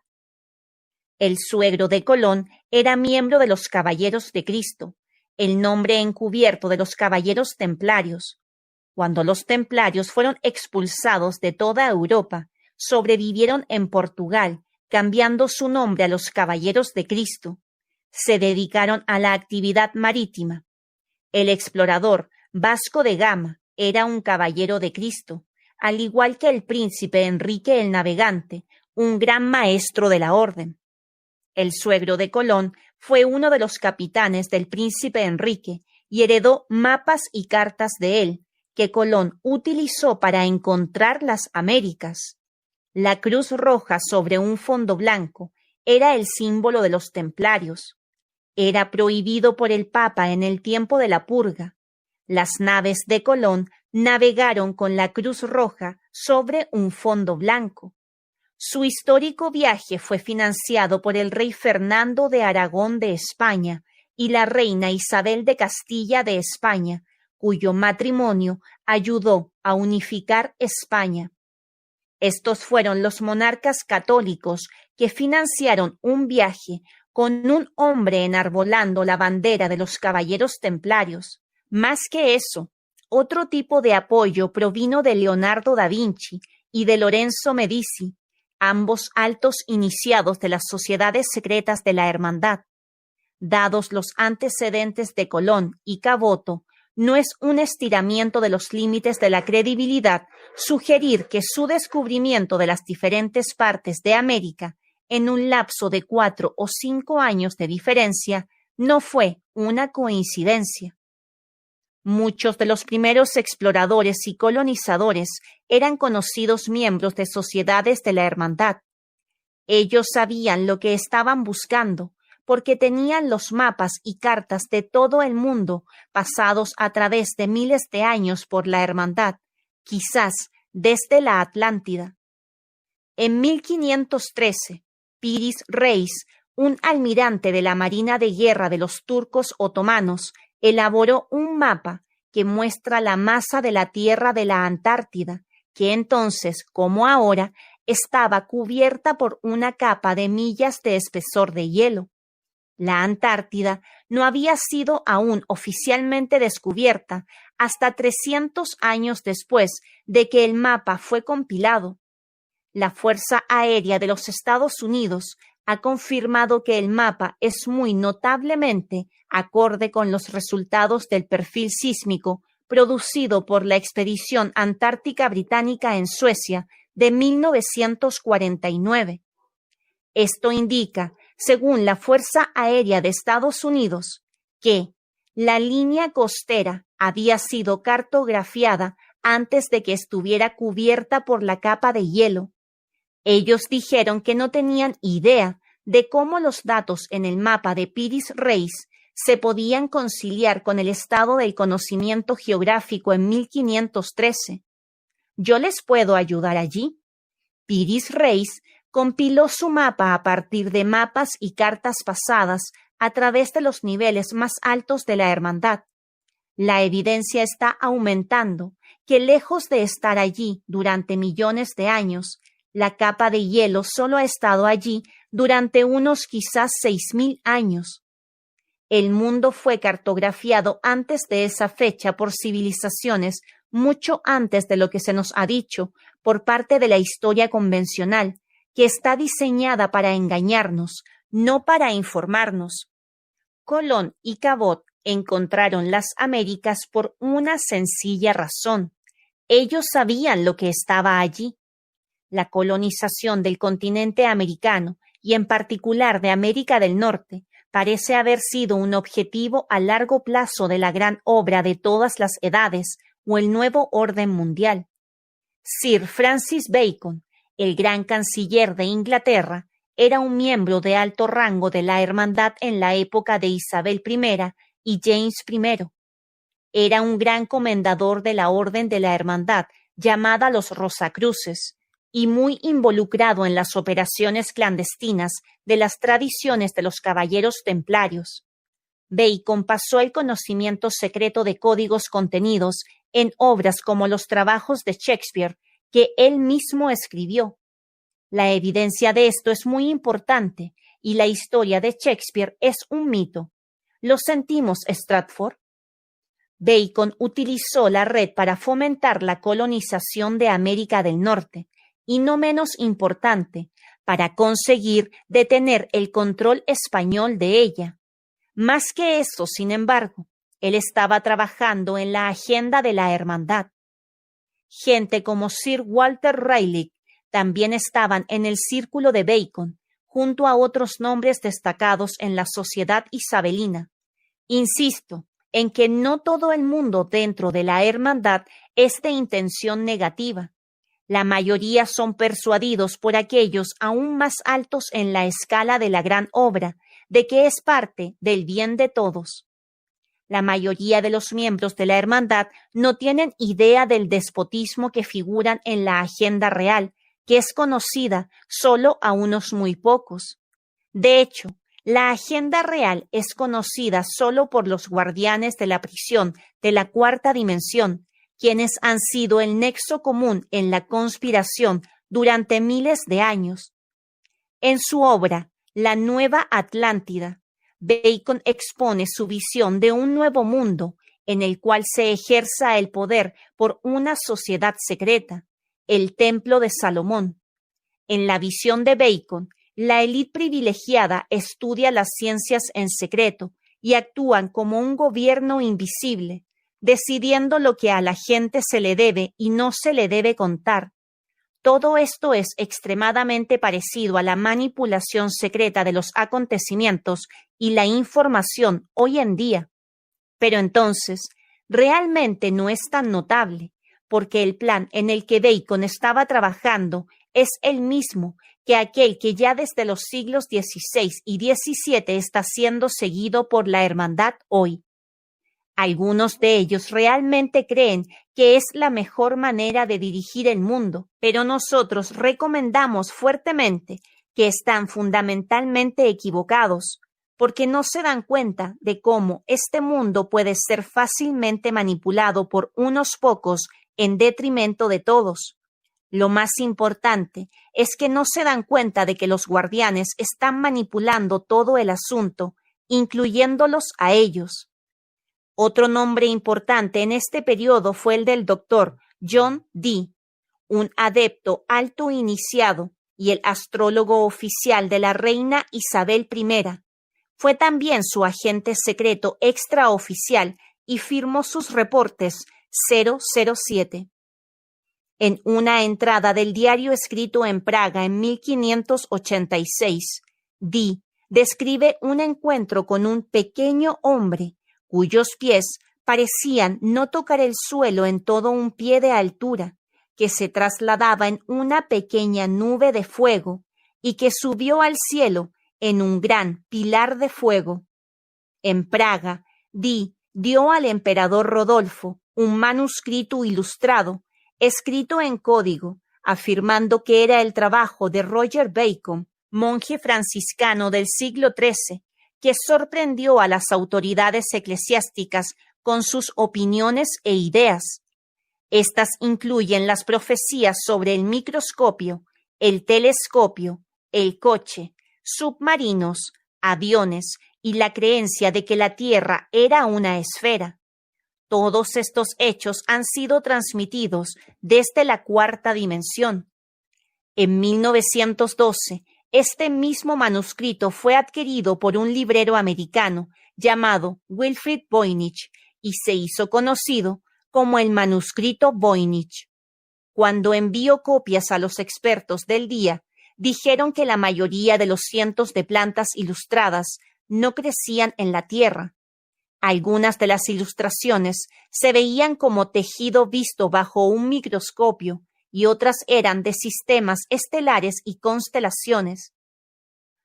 Speaker 2: El suegro de Colón era miembro de los Caballeros de Cristo, el nombre encubierto de los Caballeros Templarios. Cuando los templarios fueron expulsados de toda Europa, sobrevivieron en Portugal, cambiando su nombre a los Caballeros de Cristo. Se dedicaron a la actividad marítima. El explorador Vasco de Gama era un caballero de Cristo, al igual que el príncipe Enrique el Navegante, un gran maestro de la orden. El suegro de Colón fue uno de los capitanes del príncipe Enrique y heredó mapas y cartas de él, que Colón utilizó para encontrar las Américas. La cruz roja sobre un fondo blanco era el símbolo de los templarios. Era prohibido por el Papa en el tiempo de la purga. Las naves de Colón navegaron con la cruz roja sobre un fondo blanco. Su histórico viaje fue financiado por el rey Fernando de Aragón de España y la reina Isabel de Castilla de España, cuyo matrimonio ayudó a unificar España. Estos fueron los monarcas católicos que financiaron un viaje con un hombre enarbolando la bandera de los caballeros templarios. Más que eso, otro tipo de apoyo provino de Leonardo da Vinci y de Lorenzo Medici, ambos altos iniciados de las sociedades secretas de la hermandad. Dados los antecedentes de Colón y Caboto, no es un estiramiento de los límites de la credibilidad sugerir que su descubrimiento de las diferentes partes de América en un lapso de 4 o 5 años de diferencia no fue una coincidencia. Muchos de los primeros exploradores y colonizadores eran conocidos miembros de sociedades de la hermandad. Ellos sabían lo que estaban buscando, porque tenían los mapas y cartas de todo el mundo pasados a través de miles de años por la hermandad, quizás desde la Atlántida. En 1513, Piris Reis, un almirante de la Marina de Guerra de los turcos otomanos, elaboró un mapa que muestra la masa de la tierra de la Antártida, que entonces, como ahora, estaba cubierta por una capa de millas de espesor de hielo. La Antártida no había sido aún oficialmente descubierta hasta 300 años después de que el mapa fue compilado. La Fuerza Aérea de los Estados Unidos ha confirmado que el mapa es muy notablemente acorde con los resultados del perfil sísmico producido por la Expedición Antártica Británica en Suecia de 1949. Esto indica, según la Fuerza Aérea de Estados Unidos, que La línea costera había sido cartografiada antes de que estuviera cubierta por la capa de hielo. Ellos dijeron que no tenían idea de cómo los datos en el mapa de Piris Reis se podían conciliar con el estado del conocimiento geográfico en 1513. Yo les puedo ayudar allí. Piris Reis compiló su mapa a partir de mapas y cartas pasadas a través de los niveles más altos de la hermandad. La evidencia está aumentando que lejos de estar allí durante millones de años, la capa de hielo solo ha estado allí durante unos quizás 6.000 años. El mundo fue cartografiado antes de esa fecha por civilizaciones mucho antes de lo que se nos ha dicho por parte de la historia convencional, que está diseñada para engañarnos, no para informarnos. Colón y Cabot encontraron las Américas por una sencilla razón. Ellos sabían lo que estaba allí. La colonización del continente americano y en particular de América del Norte parece haber sido un objetivo a largo plazo de la gran obra de todas las edades o el nuevo orden mundial. Sir Francis Bacon, el gran canciller de Inglaterra, era un miembro de alto rango de la hermandad en la época de Isabel I y James I. Era un gran comendador de la orden de la hermandad llamada los Rosacruces y muy involucrado en las operaciones clandestinas de las tradiciones de los caballeros templarios. Bacon pasó el conocimiento secreto de códigos contenidos en obras como los trabajos de Shakespeare, que él mismo escribió. La evidencia de esto es muy importante y la historia de Shakespeare es un mito. ¿Lo sentimos, Stratford? Bacon utilizó la red para fomentar la colonización de América del Norte y, no menos importante, para conseguir detener el control español de ella. Más que eso, sin embargo, él estaba trabajando en la agenda de la hermandad. Gente como Sir Walter Raleigh también estaban en el círculo de Bacon, junto a otros nombres destacados en la sociedad isabelina. Insisto en que no todo el mundo dentro de la hermandad es de intención negativa. La mayoría son persuadidos por aquellos aún más altos en la escala de la gran obra, de que es parte del bien de todos. La mayoría de los miembros de la hermandad no tienen idea del despotismo que figuran en la agenda real, que es conocida solo a unos muy pocos. De hecho, la agenda real es conocida solo por los guardianes de la prisión de la cuarta dimensión, quienes han sido el nexo común en la conspiración durante miles de años. En su obra, La Nueva Atlántida, Bacon expone su visión de un nuevo mundo en el cual se ejerza el poder por una sociedad secreta, el Templo de Salomón. En la visión de Bacon, la élite privilegiada estudia las ciencias en secreto y actúan como un gobierno invisible, decidiendo lo que a la gente se le debe y no se le debe contar. Todo esto es extremadamente parecido a la manipulación secreta de los acontecimientos y la información hoy en día. Pero entonces, realmente no es tan notable, porque el plan en el que Bacon estaba trabajando es el mismo que aquel que ya desde los siglos XVI y XVII está siendo seguido por la hermandad hoy. Algunos de ellos realmente creen que es la mejor manera de dirigir el mundo, pero nosotros recomendamos fuertemente que están fundamentalmente equivocados, porque no se dan cuenta de cómo este mundo puede ser fácilmente manipulado por unos pocos en detrimento de todos. Lo más importante es que no se dan cuenta de que los guardianes están manipulando todo el asunto, incluyéndolos a ellos. Otro nombre importante en este periodo fue el del doctor John Dee, un adepto alto iniciado y el astrólogo oficial de la reina Isabel I. Fue también su agente secreto extraoficial y firmó sus reportes 007. En una entrada del diario escrito en Praga en 1586, Dee describe un encuentro con un pequeño hombre cuyos pies parecían no tocar el suelo en todo un pie de altura, que se trasladaba en una pequeña nube de fuego y que subió al cielo en un gran pilar de fuego. En Praga, Dee dio al emperador Rodolfo un manuscrito ilustrado, escrito en código, afirmando que era el trabajo de Roger Bacon, monje franciscano del siglo XIII, que sorprendió a las autoridades eclesiásticas con sus opiniones e ideas. Estas incluyen las profecías sobre el microscopio, el telescopio, el coche, submarinos, aviones y la creencia de que la Tierra era una esfera. Todos estos hechos han sido transmitidos desde la cuarta dimensión. En 1912, este mismo manuscrito fue adquirido por un librero americano llamado Wilfrid Voynich y se hizo conocido como el manuscrito Voynich. Cuando envió copias a los expertos del día, dijeron que la mayoría de los cientos de plantas ilustradas no crecían en la tierra. Algunas de las ilustraciones se veían como tejido visto bajo un microscopio y otras eran de sistemas estelares y constelaciones.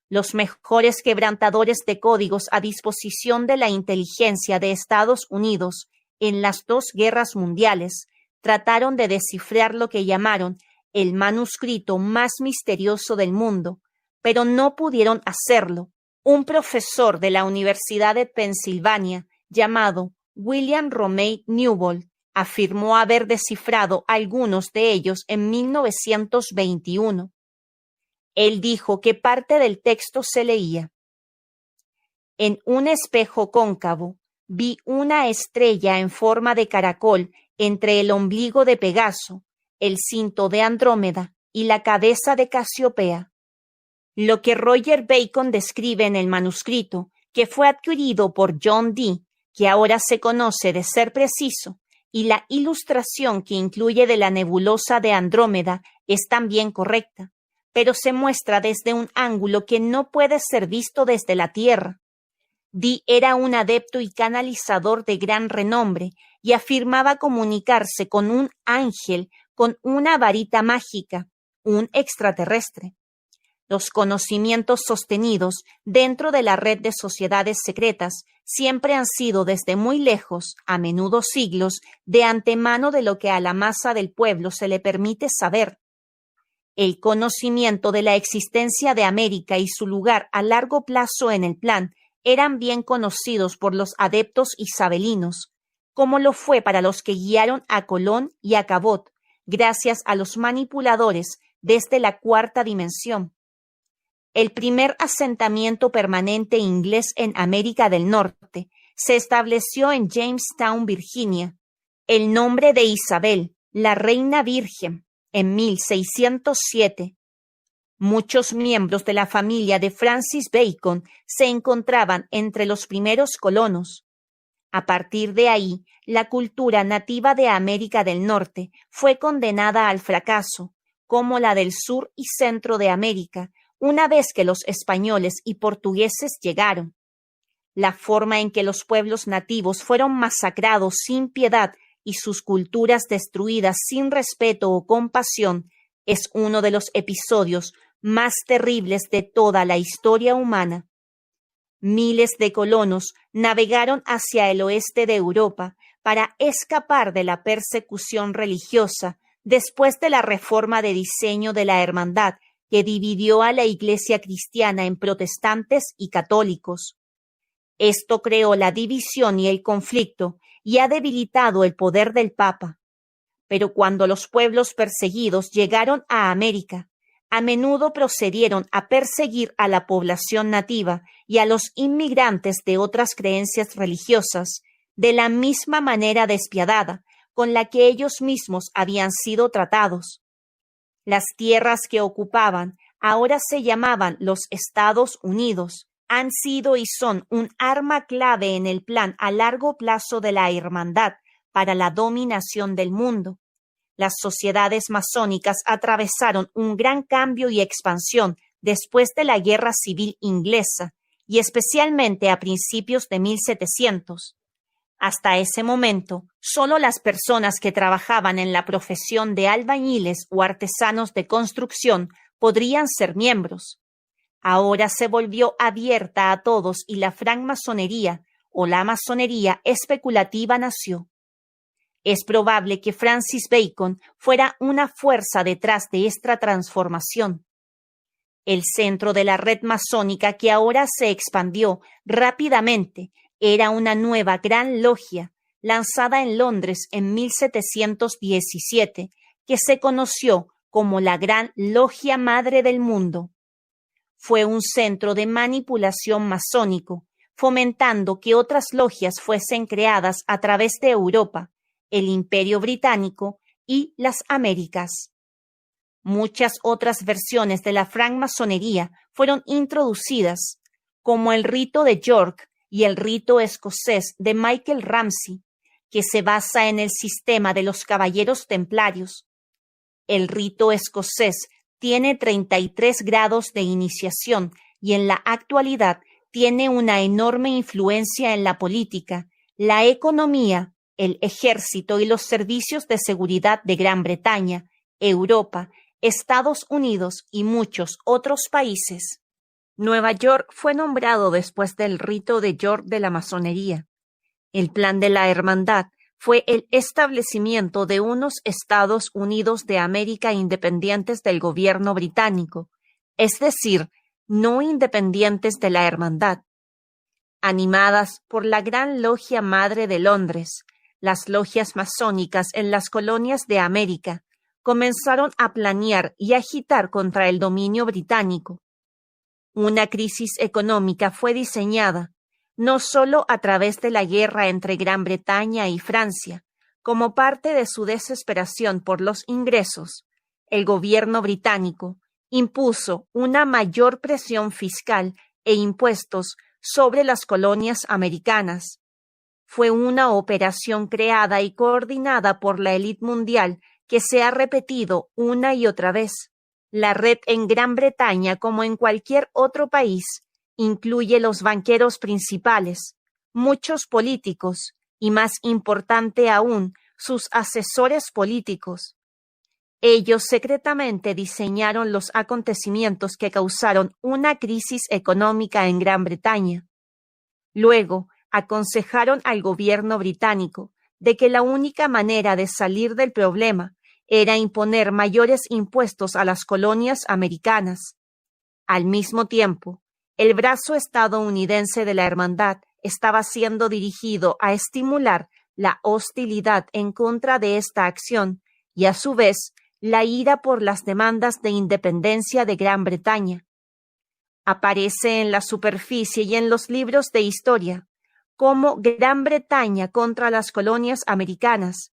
Speaker 2: Los mejores quebrantadores de códigos a disposición de la inteligencia de Estados Unidos en las dos guerras mundiales trataron de descifrar lo que llamaron el manuscrito más misterioso del mundo, pero no pudieron hacerlo. Un profesor de la Universidad de Pensilvania llamado William Romay Newbold afirmó haber descifrado algunos de ellos en 1921. Él dijo que parte del texto se leía: en un espejo cóncavo vi una estrella en forma de caracol entre el ombligo de Pegaso, el cinto de Andrómeda y la cabeza de Casiopea. Lo que Roger Bacon describe en el manuscrito, que fue adquirido por John Dee, que ahora se conoce de ser preciso, y la ilustración que incluye de la nebulosa de Andrómeda es también correcta, pero se muestra desde un ángulo que no puede ser visto desde la Tierra. Dee era un adepto y canalizador de gran renombre y afirmaba comunicarse con un ángel con una varita mágica, un extraterrestre. Los conocimientos sostenidos dentro de la red de sociedades secretas siempre han sido desde muy lejos, a menudo siglos, de antemano de lo que a la masa del pueblo se le permite saber. El conocimiento de la existencia de América y su lugar a largo plazo en el plan eran bien conocidos por los adeptos isabelinos, como lo fue para los que guiaron a Colón y a Cabot, gracias a los manipuladores desde la cuarta dimensión. El primer asentamiento permanente inglés en América del Norte se estableció en Jamestown, Virginia. El nombre de Isabel, la Reina Virgen, en 1607. Muchos miembros de la familia de Francis Bacon se encontraban entre los primeros colonos. A partir de ahí, la cultura nativa de América del Norte fue condenada al fracaso, como la del sur y centro de América, una vez que los españoles y portugueses llegaron. La forma en que los pueblos nativos fueron masacrados sin piedad y sus culturas destruidas sin respeto o compasión es uno de los episodios más terribles de toda la historia humana. Miles de colonos navegaron hacia el oeste de Europa para escapar de la persecución religiosa después de la reforma de diseño de la Hermandad que dividió a la Iglesia cristiana en protestantes y católicos. Esto creó la división y el conflicto y ha debilitado el poder del Papa. Pero cuando los pueblos perseguidos llegaron a América, a menudo procedieron a perseguir a la población nativa y a los inmigrantes de otras creencias religiosas de la misma manera despiadada con la que ellos mismos habían sido tratados. Las tierras que ocupaban, ahora se llamaban los Estados Unidos, han sido y son un arma clave en el plan a largo plazo de la Hermandad para la dominación del mundo. Las sociedades masónicas atravesaron un gran cambio y expansión después de la Guerra Civil Inglesa y especialmente a principios de 1700. Hasta ese momento, solo las personas que trabajaban en la profesión de albañiles o artesanos de construcción podrían ser miembros. Ahora se volvió abierta a todos y la francmasonería o la masonería especulativa nació. Es probable que Francis Bacon fuera una fuerza detrás de esta transformación. El centro de la red masónica que ahora se expandió rápidamente era una nueva gran logia lanzada en Londres en 1717 que se conoció como la Gran Logia Madre del Mundo. Fue un centro de manipulación masónico, fomentando que otras logias fuesen creadas a través de Europa, el Imperio Británico y las Américas. Muchas otras versiones de la francmasonería fueron introducidas, como el rito de York y el rito escocés de Michael Ramsey, que se basa en el sistema de los caballeros templarios. El rito escocés tiene 33 grados de iniciación y en la actualidad tiene una enorme influencia en la política, la economía, el ejército y los servicios de seguridad de Gran Bretaña, Europa, Estados Unidos y muchos otros países. Nueva York fue nombrado después del rito de York de la masonería. El plan de la hermandad fue el establecimiento de unos Estados Unidos de América independientes del gobierno británico, es decir, no independientes de la hermandad. Animadas por la Gran Logia Madre de Londres, las logias masónicas en las colonias de América comenzaron a planear y agitar contra el dominio británico. Una crisis económica fue diseñada, no solo a través de la guerra entre Gran Bretaña y Francia, como parte de su desesperación por los ingresos. El gobierno británico impuso una mayor presión fiscal e impuestos sobre las colonias americanas. Fue una operación creada y coordinada por la élite mundial que se ha repetido una y otra vez. La red en Gran Bretaña, como en cualquier otro país, incluye los banqueros principales, muchos políticos y, más importante aún, sus asesores políticos. Ellos secretamente diseñaron los acontecimientos que causaron una crisis económica en Gran Bretaña. Luego, aconsejaron al gobierno británico de que la única manera de salir del problema era imponer mayores impuestos a las colonias americanas. Al mismo tiempo, el brazo estadounidense de la hermandad estaba siendo dirigido a estimular la hostilidad en contra de esta acción y, a su vez, la ira por las demandas de independencia de Gran Bretaña. Aparece en la superficie y en los libros de historia como Gran Bretaña contra las colonias americanas.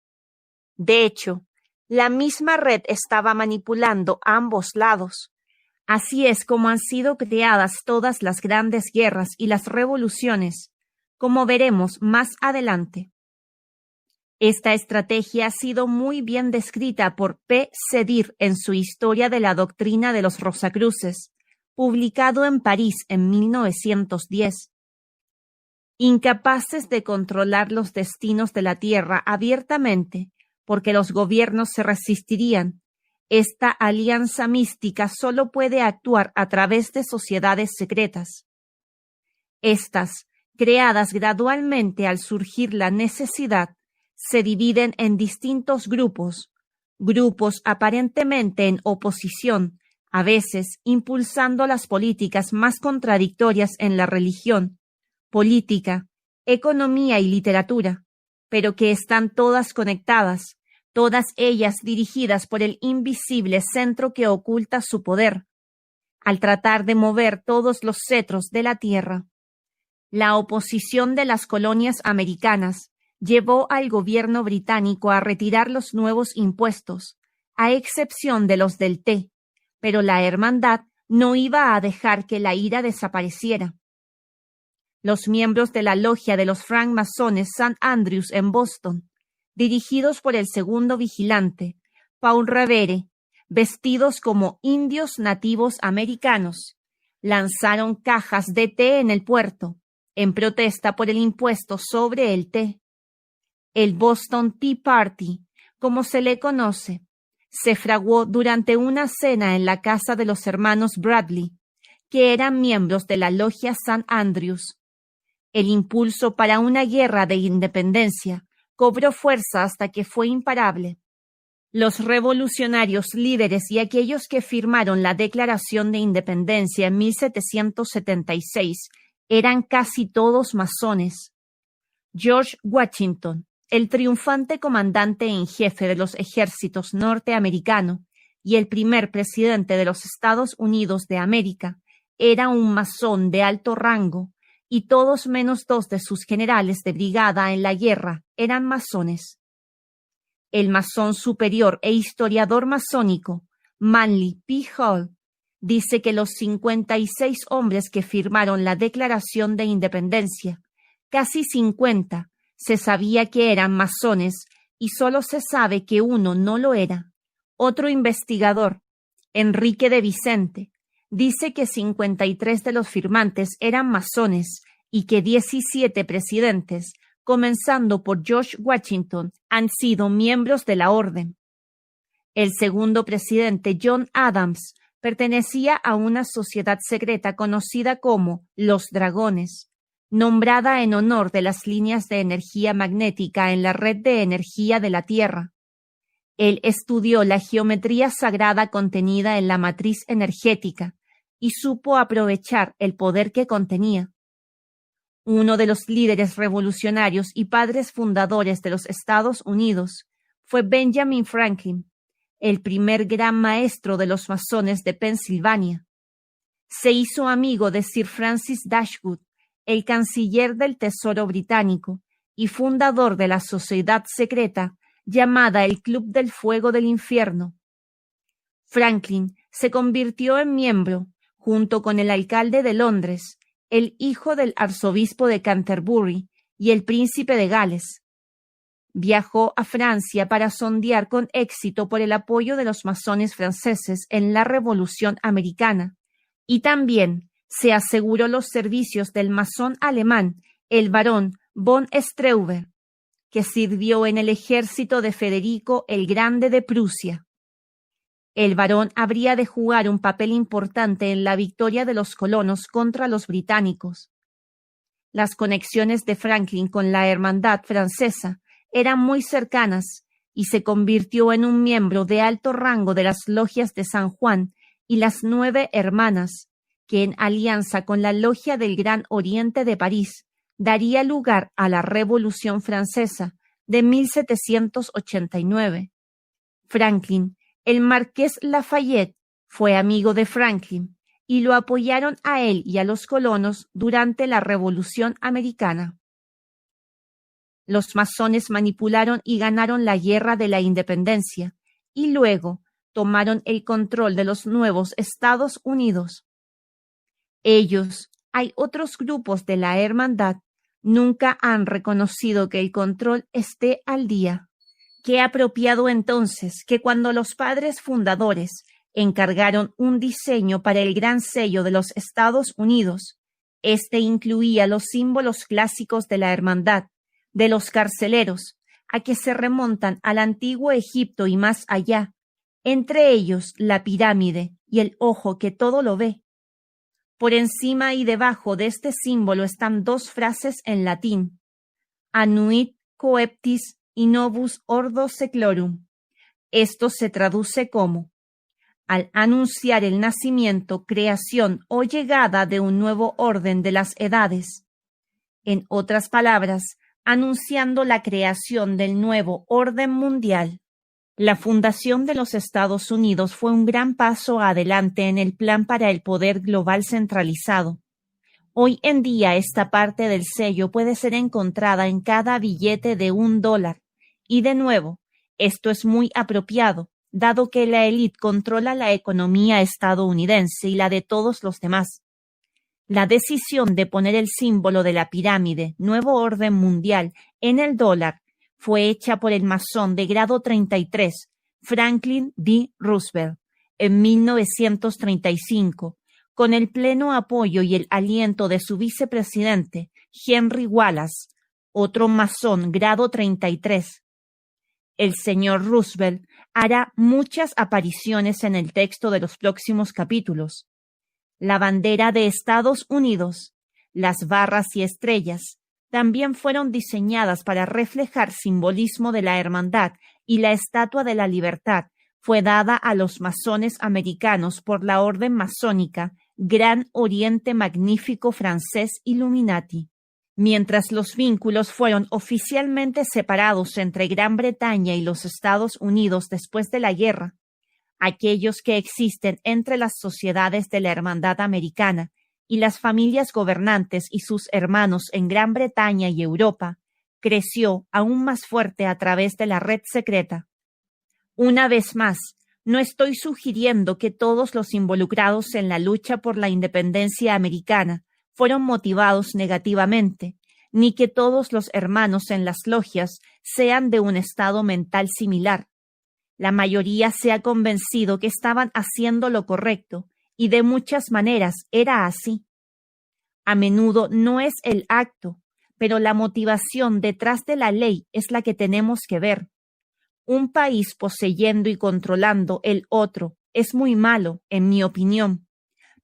Speaker 2: De hecho, la misma red estaba manipulando ambos lados. Así es como han sido creadas todas las grandes guerras y las revoluciones, como veremos más adelante. Esta estrategia ha sido muy bien descrita por P. Sedir en su Historia de la Doctrina de los Rosacruces, publicado en París en 1910. Incapaces de controlar los destinos de la Tierra abiertamente, porque los gobiernos se resistirían, esta alianza mística solo puede actuar a través de sociedades secretas. Estas, creadas gradualmente al surgir la necesidad, se dividen en distintos grupos aparentemente en oposición, a veces impulsando las políticas más contradictorias en la religión, política, economía y literatura, pero que están todas conectadas, todas ellas dirigidas por el invisible centro que oculta su poder, al tratar de mover todos los cetros de la tierra. La oposición de las colonias americanas llevó al gobierno británico a retirar los nuevos impuestos, a excepción de los del té, pero la hermandad no iba a dejar que la ira desapareciera. Los miembros de la logia de los francmasones St. Andrews en Boston, dirigidos por el segundo vigilante, Paul Revere, vestidos como indios nativos americanos, lanzaron cajas de té en el puerto, en protesta por el impuesto sobre el té. El Boston Tea Party, como se le conoce, se fraguó durante una cena en la casa de los hermanos Bradley, que eran miembros de la logia St. Andrews. El impulso para una guerra de independencia cobró fuerza hasta que fue imparable. Los revolucionarios líderes y aquellos que firmaron la Declaración de Independencia en 1776 eran casi todos masones. George Washington, el triunfante comandante en jefe de los ejércitos norteamericanos y el primer presidente de los Estados Unidos de América, era un masón de alto rango, y todos menos 2 de sus generales de brigada en la guerra eran masones. El masón superior e historiador masónico, Manly P. Hall, dice que los 56 hombres que firmaron la Declaración de Independencia, casi 50, se sabía que eran masones y solo se sabe que uno no lo era. Otro investigador, Enrique de Vicente, dice que 53 de los firmantes eran masones y que 17 presidentes, comenzando por George Washington, han sido miembros de la orden. El segundo presidente, John Adams, pertenecía a una sociedad secreta conocida como los Dragones, nombrada en honor de las líneas de energía magnética en la red de energía de la Tierra. Él estudió la geometría sagrada contenida en la matriz energética y supo aprovechar el poder que contenía. Uno de los líderes revolucionarios y padres fundadores de los Estados Unidos fue Benjamin Franklin, el primer gran maestro de los masones de Pensilvania. Se hizo amigo de Sir Francis Dashwood, el canciller del Tesoro británico y fundador de la sociedad secreta llamada el Club del Fuego del Infierno. Franklin se convirtió en miembro, junto con el alcalde de Londres, el hijo del arzobispo de Canterbury y el príncipe de Gales. Viajó a Francia para sondear con éxito por el apoyo de los masones franceses en la Revolución Americana, y también se aseguró los servicios del masón alemán, el barón von Steuber, que sirvió en el ejército de Federico el Grande de Prusia. El barón habría de jugar un papel importante en la victoria de los colonos contra los británicos. Las conexiones de Franklin con la hermandad francesa eran muy cercanas y se convirtió en un miembro de alto rango de las logias de San Juan y las 9 Hermanas, que en alianza con la Logia del Gran Oriente de París daría lugar a la Revolución Francesa de 1789. Franklin, el marqués Lafayette, fue amigo de Franklin y lo apoyaron a él y a los colonos durante la Revolución Americana. Los masones manipularon y ganaron la Guerra de la Independencia y luego tomaron el control de los nuevos Estados Unidos. Ellos, hay otros grupos de la hermandad, nunca han reconocido que el control esté al día. Qué apropiado entonces que cuando los padres fundadores encargaron un diseño para el gran sello de los Estados Unidos, este incluía los símbolos clásicos de la hermandad, de los carceleros, a que se remontan al antiguo Egipto y más allá, entre ellos la pirámide y el ojo que todo lo ve. Por encima y debajo de este símbolo están 2 frases en latín: Annuit coeptis y novus ordo seclorum. Esto se traduce como: al anunciar el nacimiento, creación o llegada de un nuevo orden de las edades. En otras palabras, anunciando la creación del nuevo orden mundial. La fundación de los Estados Unidos fue un gran paso adelante en el plan para el poder global centralizado. Hoy en día esta parte del sello puede ser encontrada en cada billete de $1. Y de nuevo, esto es muy apropiado, dado que la élite controla la economía estadounidense y la de todos los demás. La decisión de poner el símbolo de la pirámide, nuevo orden mundial, en el dólar fue hecha por el masón de grado 33, Franklin D. Roosevelt, en 1935, con el pleno apoyo y el aliento de su vicepresidente, Henry Wallace, otro masón grado 33. El señor Roosevelt hará muchas apariciones en el texto de los próximos capítulos. La bandera de Estados Unidos, las barras y estrellas, también fueron diseñadas para reflejar simbolismo de la hermandad, y la Estatua de la Libertad fue dada a los masones americanos por la Orden Masónica Gran Oriente Magnífico Francés Illuminati. Mientras los vínculos fueron oficialmente separados entre Gran Bretaña y los Estados Unidos después de la guerra, aquellos que existen entre las sociedades de la Hermandad Americana y las familias gobernantes y sus hermanos en Gran Bretaña y Europa, creció aún más fuerte a través de la red secreta. Una vez más, no estoy sugiriendo que todos los involucrados en la lucha por la independencia americana fueron motivados negativamente, ni que todos los hermanos en las logias sean de un estado mental similar. La mayoría se ha convencido que estaban haciendo lo correcto, y de muchas maneras era así. A menudo no es el acto, pero la motivación detrás de la ley es la que tenemos que ver. Un país poseyendo y controlando el otro es muy malo, en mi opinión,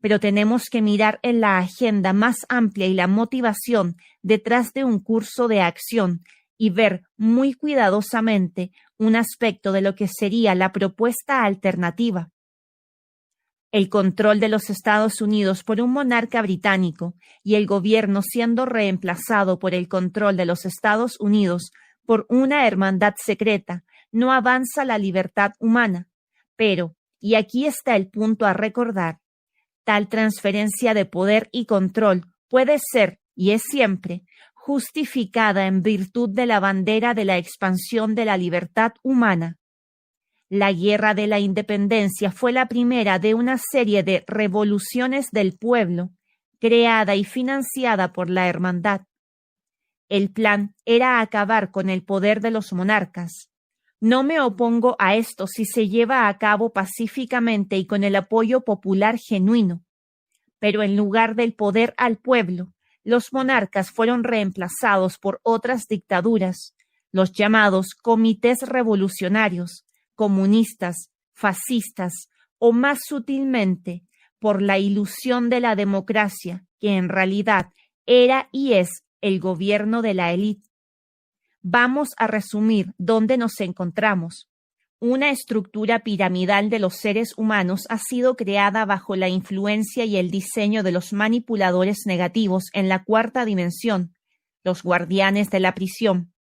Speaker 2: pero tenemos que mirar en la agenda más amplia y la motivación detrás de un curso de acción y ver muy cuidadosamente un aspecto de lo que sería la propuesta alternativa. El control de los Estados Unidos por un monarca británico y el gobierno siendo reemplazado por el control de los Estados Unidos por una hermandad secreta no avanza la libertad humana, pero, y aquí está el punto a recordar, tal transferencia de poder y control puede ser, y es siempre, justificada en virtud de la bandera de la expansión de la libertad humana. La Guerra de la Independencia fue la primera de una serie de revoluciones del pueblo, creada y financiada por la hermandad. El plan era acabar con el poder de los monarcas. No me opongo a esto si se lleva a cabo pacíficamente y con el apoyo popular genuino. Pero en lugar del poder al pueblo, los monarcas fueron reemplazados por otras dictaduras, los llamados comités revolucionarios, comunistas, fascistas o más sutilmente, por la ilusión de la democracia, que en realidad era y es el gobierno de la élite. Vamos a resumir dónde nos encontramos. Una estructura piramidal de los seres humanos ha sido creada bajo la influencia y el diseño de los manipuladores negativos en la cuarta dimensión, los guardianes de la prisión.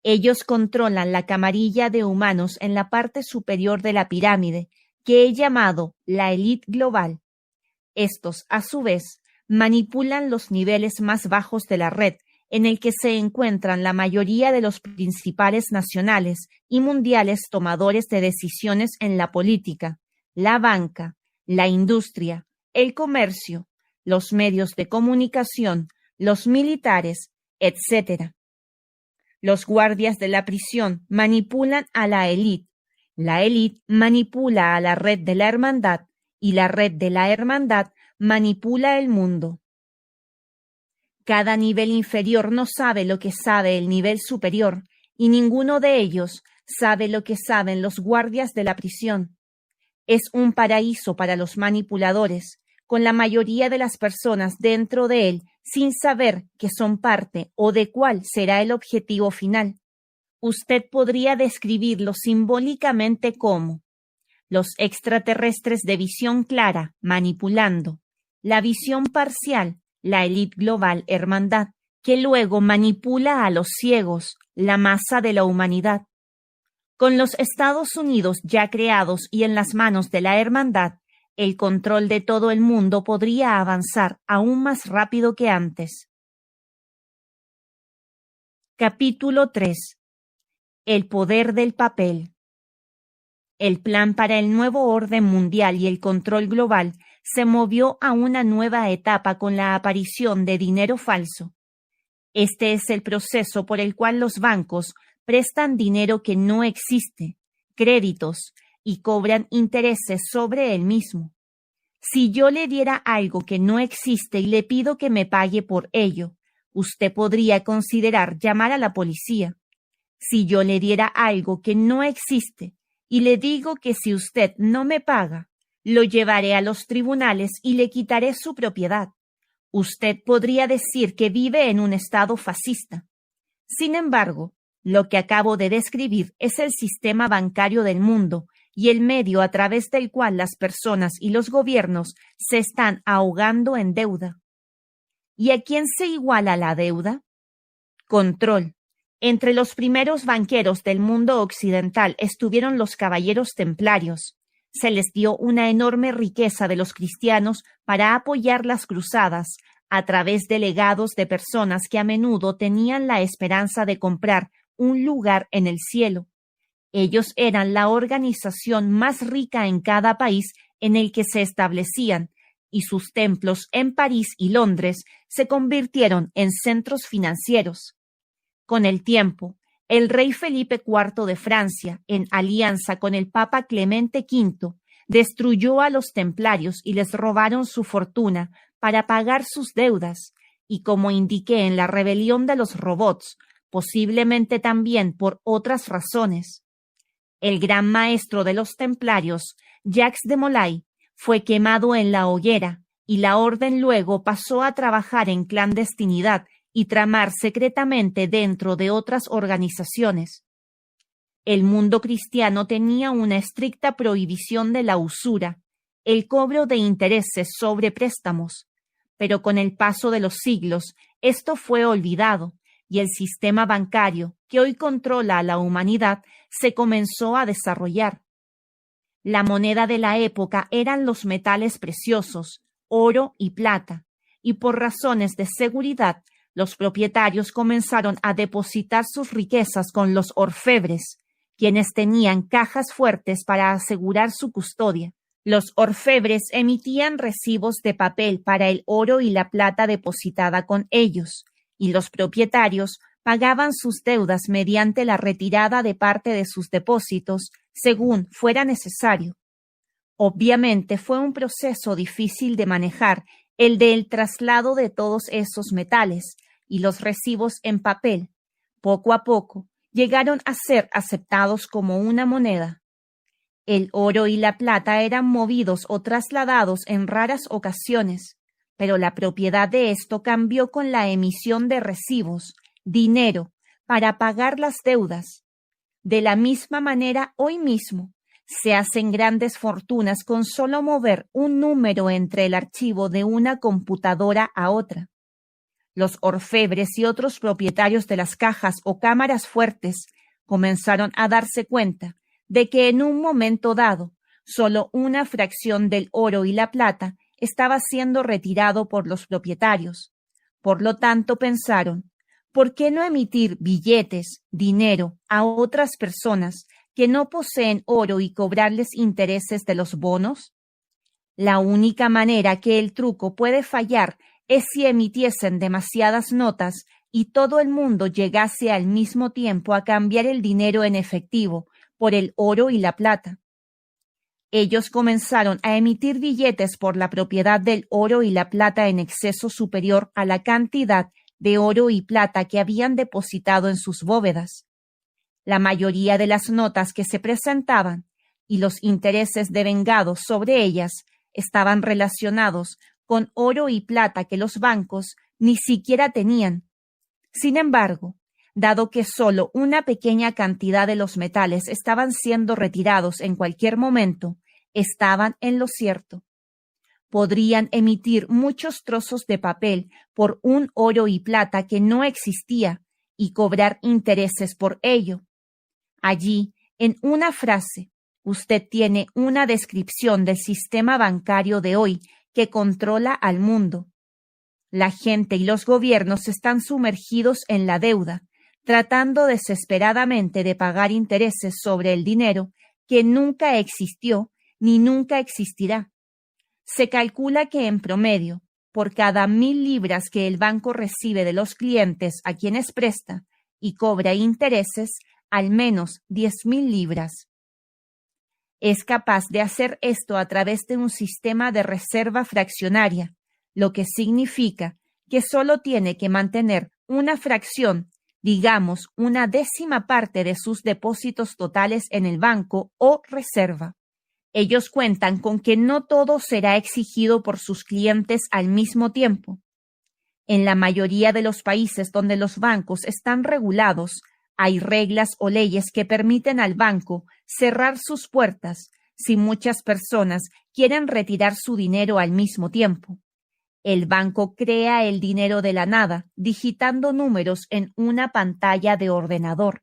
Speaker 2: Ellos controlan la camarilla de humanos en la parte superior de la pirámide, que he llamado la élite global. Estos, a su vez, manipulan los niveles más bajos de la red, en el que se encuentran la mayoría de los principales nacionales y mundiales tomadores de decisiones en la política, la banca, la industria, el comercio, los medios de comunicación, los militares, etc. Los guardias de la prisión manipulan a la élite manipula a la red de la hermandad y la red de la hermandad manipula el mundo. Cada nivel inferior no sabe lo que sabe el nivel superior, y ninguno de ellos sabe lo que saben los guardias de la prisión. Es un paraíso para los manipuladores, con la mayoría de las personas dentro de él sin saber que son parte o de cuál será el objetivo final. Usted podría describirlo simbólicamente como los extraterrestres de visión clara manipulando, la visión parcial, la élite global hermandad, que luego manipula a los ciegos, la masa de la humanidad. Con los Estados Unidos ya creados y en las manos de la hermandad, el control de todo el mundo podría avanzar aún más rápido que antes. Capítulo 3. El poder del papel. El plan para el nuevo orden mundial y el control global se movió a una nueva etapa con la aparición de dinero falso. Este es el proceso por el cual los bancos prestan dinero que no existe, créditos, y cobran intereses sobre el mismo. Si yo le diera algo que no existe y le pido que me pague por ello, usted podría considerar llamar a la policía. Si yo le diera algo que no existe y le digo que si usted no me paga, lo llevaré a los tribunales y le quitaré su propiedad. Usted podría decir que vive en un estado fascista. Sin embargo, lo que acabo de describir es el sistema bancario del mundo y el medio a través del cual las personas y los gobiernos se están ahogando en deuda. ¿Y a quién se iguala la deuda? Control. Entre los primeros banqueros del mundo occidental estuvieron los caballeros templarios. Se les dio una enorme riqueza de los cristianos para apoyar las cruzadas a través de legados de personas que a menudo tenían la esperanza de comprar un lugar en el cielo. Ellos eran la organización más rica en cada país en el que se establecían, y sus templos en París y Londres se convirtieron en centros financieros. Con el tiempo, el rey Felipe IV de Francia, en alianza con el Papa Clemente V, destruyó a los templarios y les robaron su fortuna para pagar sus deudas, y como indiqué en la rebelión de los robots, posiblemente también por otras razones. El gran maestro de los templarios, Jacques de Molay, fue quemado en la hoguera, y la orden luego pasó a trabajar en clandestinidad y tramar secretamente dentro de otras organizaciones. El mundo cristiano tenía una estricta prohibición de la usura, el cobro de intereses sobre préstamos, pero con el paso de los siglos esto fue olvidado y el sistema bancario que hoy controla a la humanidad se comenzó a desarrollar. La moneda de la época eran los metales preciosos, oro y plata, y por razones de seguridad, los propietarios comenzaron a depositar sus riquezas con los orfebres, quienes tenían cajas fuertes para asegurar su custodia. Los orfebres emitían recibos de papel para el oro y la plata depositada con ellos, y los propietarios pagaban sus deudas mediante la retirada de parte de sus depósitos según fuera necesario. Obviamente fue un proceso difícil de manejar el del traslado de todos esos metales, y los recibos en papel, poco a poco, llegaron a ser aceptados como una moneda. El oro y la plata eran movidos o trasladados en raras ocasiones, pero la propiedad de esto cambió con la emisión de recibos, dinero, para pagar las deudas. De la misma manera, hoy mismo, se hacen grandes fortunas con solo mover un número entre el archivo de una computadora a otra. Los orfebres y otros propietarios de las cajas o cámaras fuertes comenzaron a darse cuenta de que en un momento dado, solo una fracción del oro y la plata estaba siendo retirado por los propietarios. Por lo tanto, pensaron, ¿por qué no emitir billetes, dinero, a otras personas que no poseen oro y cobrarles intereses de los bonos? La única manera que el truco puede fallar es si emitiesen demasiadas notas y todo el mundo llegase al mismo tiempo a cambiar el dinero en efectivo por el oro y la plata. Ellos comenzaron a emitir billetes por la propiedad del oro y la plata en exceso superior a la cantidad de oro y plata que habían depositado en sus bóvedas. La mayoría de las notas que se presentaban y los intereses devengados sobre ellas estaban relacionados con oro y plata que los bancos ni siquiera tenían. Sin embargo, dado que solo una pequeña cantidad de los metales estaban siendo retirados en cualquier momento, estaban en lo cierto. Podrían emitir muchos trozos de papel por un oro y plata que no existía y cobrar intereses por ello. Allí, en una frase, usted tiene una descripción del sistema bancario de hoy que controla al mundo. La gente y los gobiernos están sumergidos en la deuda, tratando desesperadamente de pagar intereses sobre el dinero que nunca existió ni nunca existirá. Se calcula que en promedio, por cada 1,000 libras que el banco recibe de los clientes a quienes presta y cobra intereses, al menos 10,000 libras. Es capaz de hacer esto a través de un sistema de reserva fraccionaria, lo que significa que solo tiene que mantener una fracción, digamos, una décima parte de sus depósitos totales en el banco o reserva. Ellos cuentan con que no todo será exigido por sus clientes al mismo tiempo. En la mayoría de los países donde los bancos están regulados, hay reglas o leyes que permiten al banco cerrar sus puertas si muchas personas quieren retirar su dinero al mismo tiempo. El banco crea el dinero de la nada, digitando números en una pantalla de ordenador.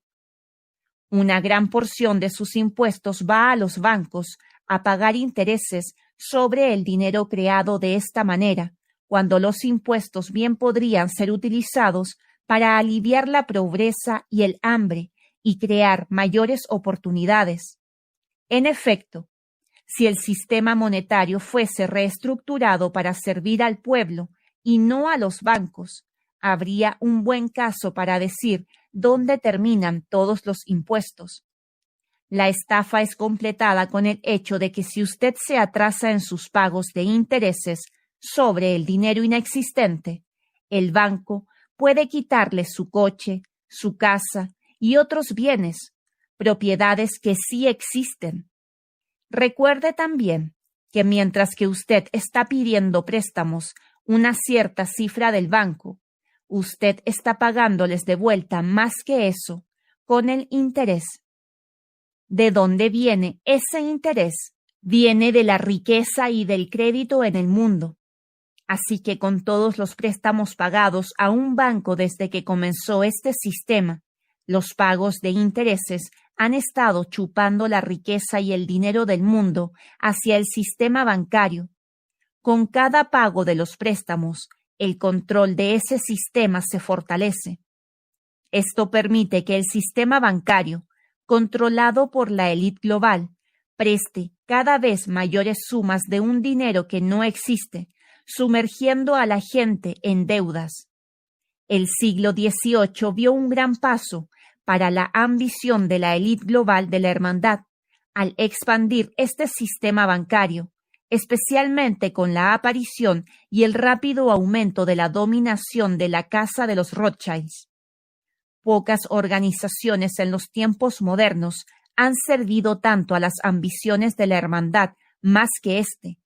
Speaker 2: Una gran porción de sus impuestos va a los bancos a pagar intereses sobre el dinero creado de esta manera, cuando los impuestos bien podrían ser utilizados para aliviar la pobreza y el hambre y crear mayores oportunidades. En efecto, si el sistema monetario fuese reestructurado para servir al pueblo y no a los bancos, habría un buen caso para decir dónde terminan todos los impuestos. La estafa es completada con el hecho de que si usted se atrasa en sus pagos de intereses sobre el dinero inexistente, el banco puede quitarle su coche, su casa y otros bienes, propiedades que sí existen. Recuerde también que mientras que usted está pidiendo préstamos una cierta cifra del banco, usted está pagándoles de vuelta más que eso con el interés. ¿De dónde viene ese interés? Viene de la riqueza y del crédito en el mundo. Así que con todos los préstamos pagados a un banco desde que comenzó este sistema, los pagos de intereses han estado chupando la riqueza y el dinero del mundo hacia el sistema bancario. Con cada pago de los préstamos, el control de ese sistema se fortalece. Esto permite que el sistema bancario, controlado por la élite global, preste cada vez mayores sumas de un dinero que no existe, sumergiendo a la gente en deudas. El siglo XVIII vio un gran paso para la ambición de la élite global de la hermandad al expandir este sistema bancario, especialmente con la aparición y el rápido aumento de la dominación de la Casa de los Rothschilds. Pocas organizaciones en los tiempos modernos han servido tanto a las ambiciones de la hermandad más que este.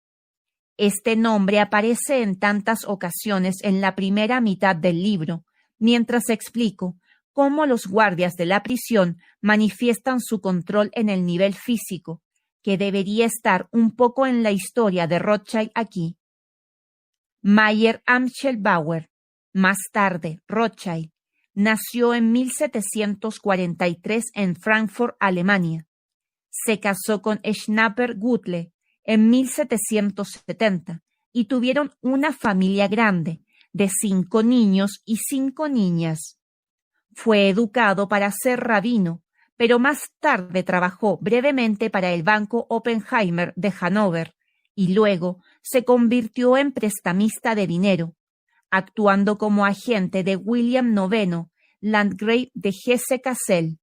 Speaker 2: Este nombre aparece en tantas ocasiones en la primera mitad del libro, mientras explico cómo los guardias de la prisión manifiestan su control en el nivel físico, que debería estar un poco en la historia de Rothschild aquí. Mayer Amschel Bauer, más tarde Rothschild, nació en 1743 en Frankfurt, Alemania. Se casó con Schnapper Gutle en 1770 y tuvieron una familia grande de 5 niños y 5 niñas. Fue educado para ser rabino, pero más tarde trabajó brevemente para el Banco Oppenheimer de Hannover y luego se convirtió en prestamista de dinero, actuando como agente de William IX, Landgrave de Hesse-Kassel.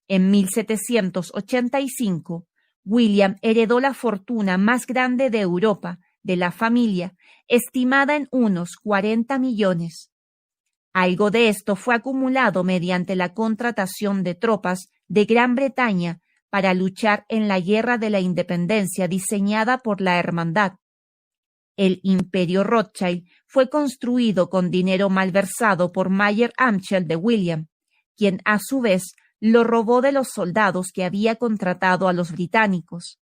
Speaker 2: En 1785, William heredó la fortuna más grande de Europa de la familia, estimada en unos 40 millones. Algo de esto fue acumulado mediante la contratación de tropas de Gran Bretaña para luchar en la Guerra de la Independencia diseñada por la Hermandad. El Imperio Rothschild fue construido con dinero malversado por Mayer Amschel de William, quien a su vez lo robó de los soldados que había contratado a los británicos.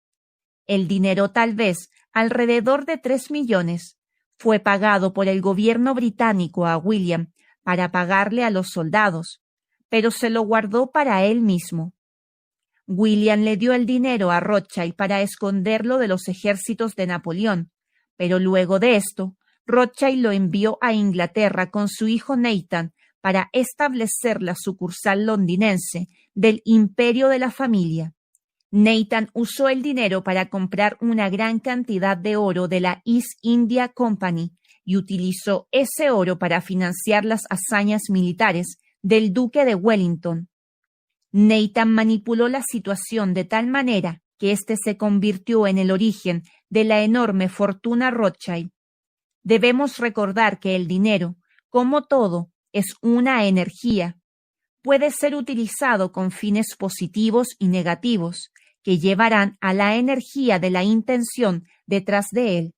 Speaker 2: El dinero, tal vez alrededor de 3 millones, fue pagado por el gobierno británico a William para pagarle a los soldados, pero se lo guardó para él mismo. William le dio el dinero a Rothschild para esconderlo de los ejércitos de Napoleón, pero luego de esto, Rothschild lo envió a Inglaterra con su hijo Nathan para establecer la sucursal londinense del imperio de la familia. Nathan usó el dinero para comprar una gran cantidad de oro de la East India Company y utilizó ese oro para financiar las hazañas militares del duque de Wellington. Nathan manipuló la situación de tal manera que éste se convirtió en el origen de la enorme fortuna Rothschild. Debemos recordar que el dinero, como todo, es una energía. Puede ser utilizado con fines positivos y negativos, que llevarán a la energía de la intención detrás de él.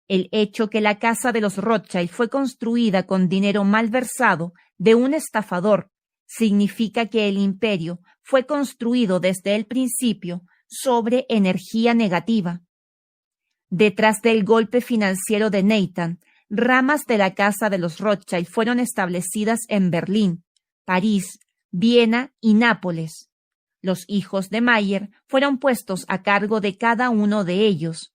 Speaker 2: El hecho que la casa de los Rothschild fue construida con dinero malversado de un estafador significa que el imperio fue construido desde el principio sobre energía negativa. Detrás del golpe financiero de Nathan, ramas de la casa de los Rothschild fueron establecidas en Berlín, París, Viena y Nápoles. Los hijos de Mayer fueron puestos a cargo de cada uno de ellos.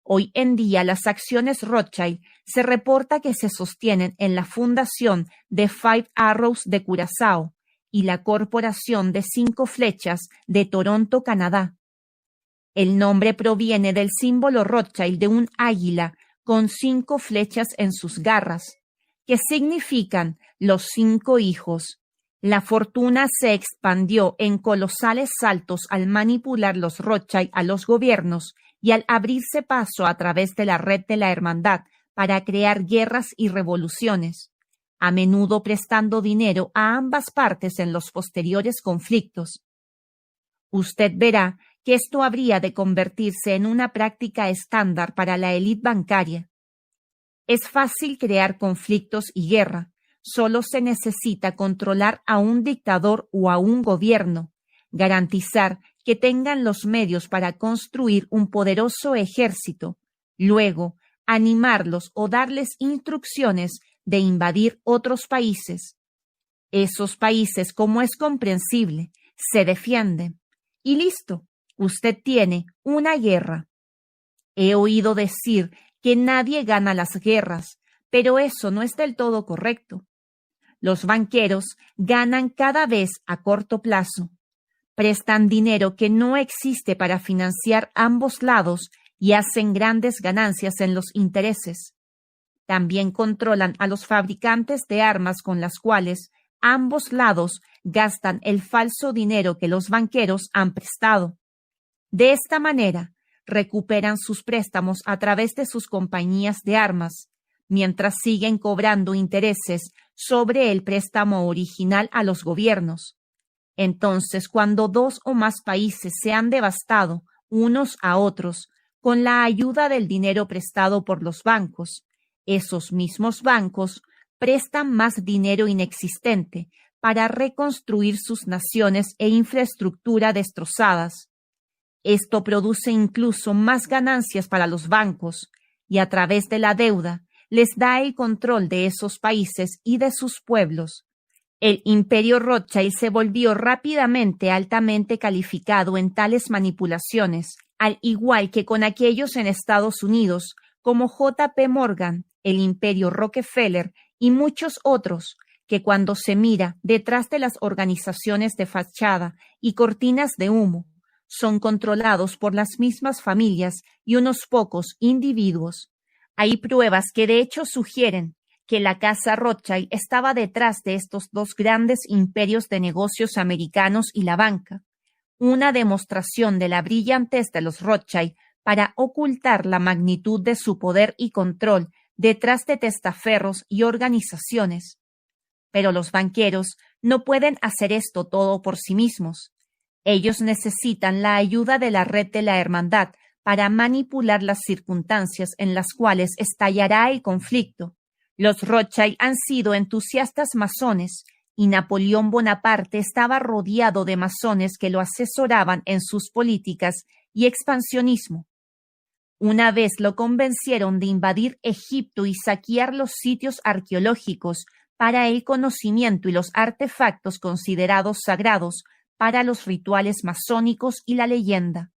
Speaker 2: Hoy en día las acciones Rothschild se reporta que se sostienen en la fundación de Five Arrows de Curazao y la Corporación de 5 Flechas de Toronto, Canadá. El nombre proviene del símbolo Rothschild de un águila con 5 flechas en sus garras, que significan los 5 hijos. La fortuna se expandió en colosales saltos al manipular los Rothschild a los gobiernos y al abrirse paso a través de la red de la hermandad para crear guerras y revoluciones, a menudo prestando dinero a ambas partes en los posteriores conflictos. Usted verá que esto habría de convertirse en una práctica estándar para la élite bancaria. Es fácil crear conflictos y guerra. Solo se necesita controlar a un dictador o a un gobierno, garantizar que tengan los medios para construir un poderoso ejército, luego animarlos o darles instrucciones de invadir otros países. Esos países, como es comprensible, se defienden. Y listo, usted tiene una guerra. He oído decir que nadie gana las guerras, pero eso no es del todo correcto. Los banqueros ganan cada vez a corto plazo. Prestan dinero que no existe para financiar ambos lados y hacen grandes ganancias en los intereses. También controlan a los fabricantes de armas con las cuales ambos lados gastan el falso dinero que los banqueros han prestado. De esta manera, recuperan sus préstamos a través de sus compañías de armas, mientras siguen cobrando intereses sobre el préstamo original a los gobiernos. Entonces, cuando 2 o más países se han devastado unos a otros con la ayuda del dinero prestado por los bancos, esos mismos bancos prestan más dinero inexistente para reconstruir sus naciones e infraestructura destrozadas. Esto produce incluso más ganancias para los bancos y a través de la deuda les da el control de esos países y de sus pueblos. El imperio Rothschild se volvió rápidamente altamente calificado en tales manipulaciones, al igual que con aquellos en Estados Unidos como J.P. Morgan, el imperio Rockefeller y muchos otros, que cuando se mira detrás de las organizaciones de fachada y cortinas de humo, son controlados por las mismas familias y unos pocos individuos. Hay pruebas que de hecho sugieren que la casa Rothschild estaba detrás de estos 2 grandes imperios de negocios americanos y la banca, una demostración de la brillantez de los Rothschild para ocultar la magnitud de su poder y control detrás de testaferros y organizaciones. Pero los banqueros no pueden hacer esto todo por sí mismos. Ellos necesitan la ayuda de la red de la hermandad para manipular las circunstancias en las cuales estallará el conflicto. Los Rothschild han sido entusiastas masones y Napoleón Bonaparte estaba rodeado de masones que lo asesoraban en sus políticas y expansionismo. Una vez lo convencieron de invadir Egipto y saquear los sitios arqueológicos para el conocimiento y los artefactos considerados sagrados para los rituales masónicos y la leyenda.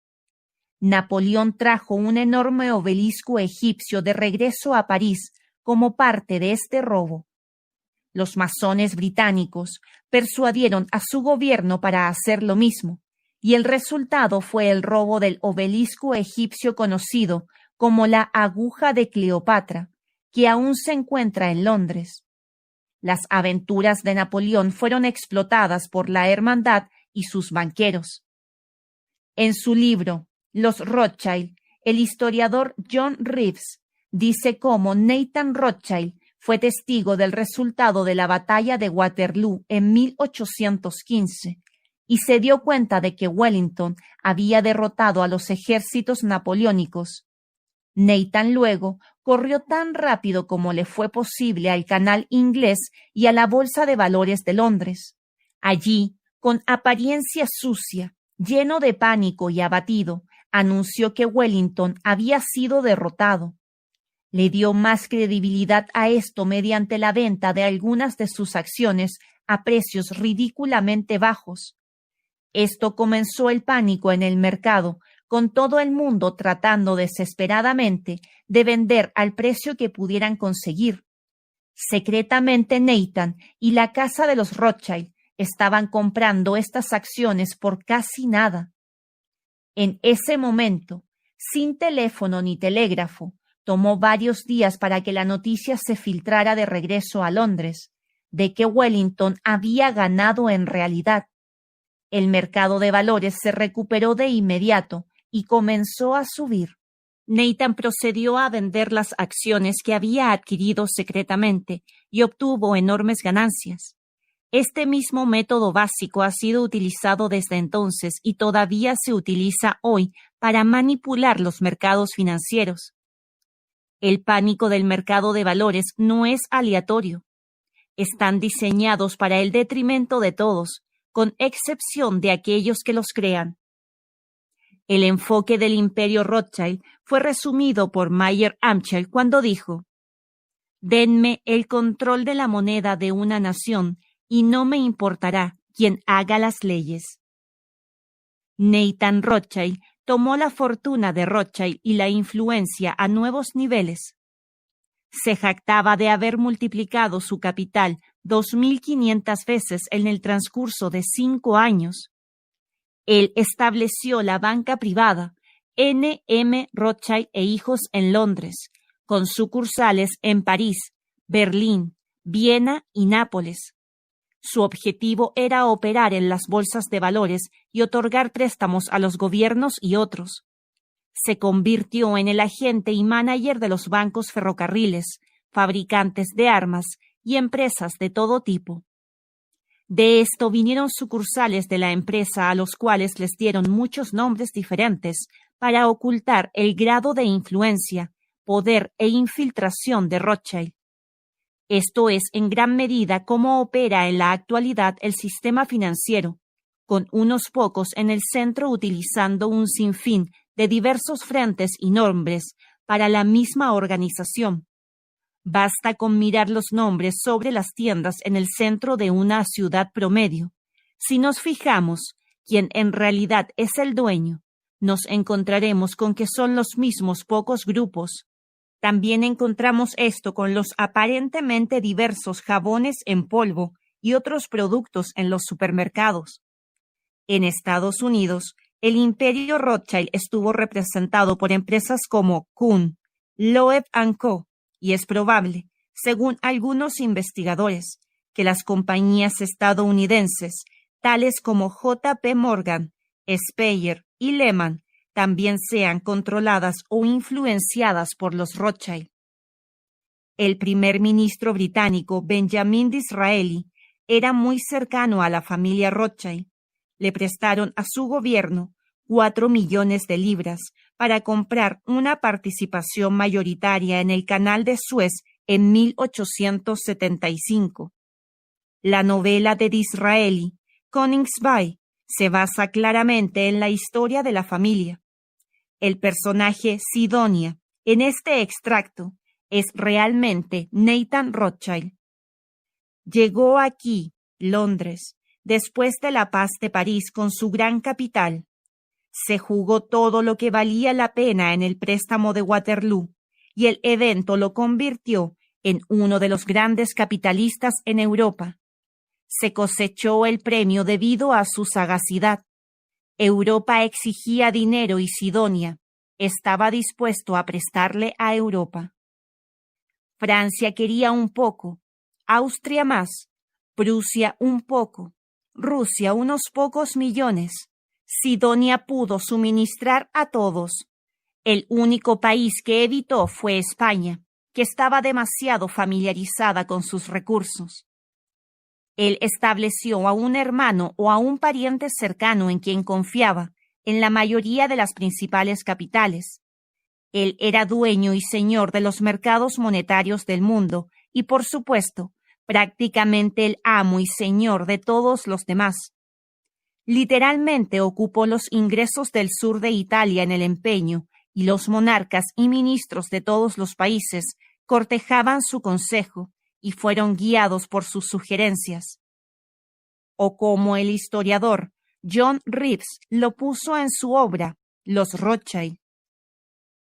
Speaker 2: Napoleón trajo un enorme obelisco egipcio de regreso a París como parte de este robo. Los masones británicos persuadieron a su gobierno para hacer lo mismo, y el resultado fue el robo del obelisco egipcio conocido como la Aguja de Cleopatra, que aún se encuentra en Londres. Las aventuras de Napoleón fueron explotadas por la hermandad y sus banqueros. En su libro Los Rothschild, el historiador John Reeves dice cómo Nathan Rothschild fue testigo del resultado de la batalla de Waterloo en 1815 y se dio cuenta de que Wellington había derrotado a los ejércitos napoleónicos. Nathan luego corrió tan rápido como le fue posible al canal inglés y a la Bolsa de Valores de Londres. Allí, con apariencia sucia, lleno de pánico y abatido, anunció que Wellington había sido derrotado. Le dio más credibilidad a esto mediante la venta de algunas de sus acciones a precios ridículamente bajos. Esto comenzó el pánico en el mercado, con todo el mundo tratando desesperadamente de vender al precio que pudieran conseguir. Secretamente Nathan y la casa de los Rothschild estaban comprando estas acciones por casi nada. En ese momento, sin teléfono ni telégrafo, tomó varios días para que la noticia se filtrara de regreso a Londres, de que Wellington había ganado en realidad. El mercado de valores se recuperó de inmediato y comenzó a subir. Nathan procedió a vender las acciones que había adquirido secretamente y obtuvo enormes ganancias. Este mismo método básico ha sido utilizado desde entonces y todavía se utiliza hoy para manipular los mercados financieros. El pánico del mercado de valores no es aleatorio. Están diseñados para el detrimento de todos, con excepción de aquellos que los crean. El enfoque del imperio Rothschild fue resumido por Mayer Amschel cuando dijo: «Denme el control de la moneda de una nación y no me importará quién haga las leyes». Nathan Rothschild tomó la fortuna de Rothschild y la influencia a nuevos niveles. Se jactaba de haber multiplicado su capital 2.500 veces en el transcurso de 5 años. Él estableció la banca privada N. M. Rothschild e Hijos en Londres, con sucursales en París, Berlín, Viena y Nápoles. Su objetivo era operar en las bolsas de valores y otorgar préstamos a los gobiernos y otros. Se convirtió en el agente y manager de los bancos ferrocarriles, fabricantes de armas y empresas de todo tipo. De esto vinieron sucursales de la empresa a los cuales les dieron muchos nombres diferentes para ocultar el grado de influencia, poder e infiltración de Rothschild. Esto es en gran medida cómo opera en la actualidad el sistema financiero, con unos pocos en el centro utilizando un sinfín de diversos frentes y nombres para la misma organización. Basta con mirar los nombres sobre las tiendas en el centro de una ciudad promedio. Si nos fijamos quién en realidad es el dueño, nos encontraremos con que son los mismos pocos grupos. También encontramos esto con los aparentemente diversos jabones en polvo y otros productos en los supermercados. En Estados Unidos, el imperio Rothschild estuvo representado por empresas como Kuhn, Loeb & Co., y es probable, según algunos investigadores, que las compañías estadounidenses, tales como J.P. Morgan, Speyer y Lehman, también sean controladas o influenciadas por los Rothschild. El primer ministro británico Benjamin Disraeli era muy cercano a la familia Rothschild. Le prestaron a su gobierno 4 millones de libras para comprar una participación mayoritaria en el Canal de Suez en 1875. La novela de Disraeli, Königsberg, se basa claramente en la historia de la familia. El personaje Sidonia, en este extracto, es realmente Nathan Rothschild. Llegó aquí, Londres, después de la paz de París con su gran capital. Se jugó todo lo que valía la pena en el préstamo de Waterloo, y el evento lo convirtió en uno de los grandes capitalistas en Europa. Se cosechó el premio debido a su sagacidad. Europa exigía dinero y Sidonia estaba dispuesto a prestarle a Europa. Francia quería un poco, Austria más, Prusia un poco, Rusia unos pocos millones. Sidonia pudo suministrar a todos. El único país que evitó fue España, que estaba demasiado familiarizada con sus recursos. Él estableció a un hermano o a un pariente cercano en quien confiaba en la mayoría de las principales capitales. Él era dueño y señor de los mercados monetarios del mundo y, por supuesto, prácticamente el amo y señor de todos los demás. Literalmente ocupó los ingresos del sur de Italia en el empeño, y los monarcas y ministros de todos los países cortejaban su consejo y fueron guiados por sus sugerencias. O como el historiador John Reeves lo puso en su obra Los Rothschild.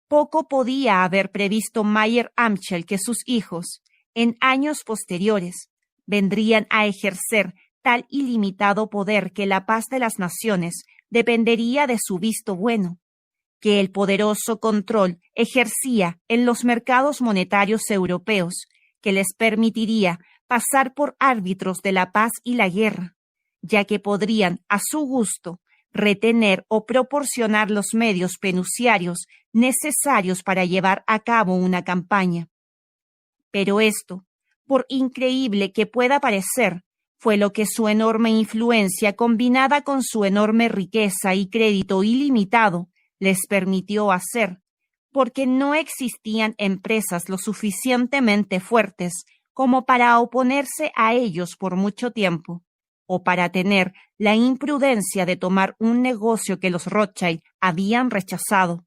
Speaker 2: Poco podía haber previsto Mayer Amschel que sus hijos, en años posteriores, vendrían a ejercer tal ilimitado poder que la paz de las naciones dependería de su visto bueno, que el poderoso control ejercía en los mercados monetarios europeos, que les permitiría pasar por árbitros de la paz y la guerra, ya que podrían, a su gusto, retener o proporcionar los medios penuciarios necesarios para llevar a cabo una campaña. Pero esto, por increíble que pueda parecer, fue lo que su enorme influencia combinada con su enorme riqueza y crédito ilimitado les permitió hacer, porque no existían empresas lo suficientemente fuertes como para oponerse a ellos por mucho tiempo, o para tener la imprudencia de tomar un negocio que los Rothschild habían rechazado.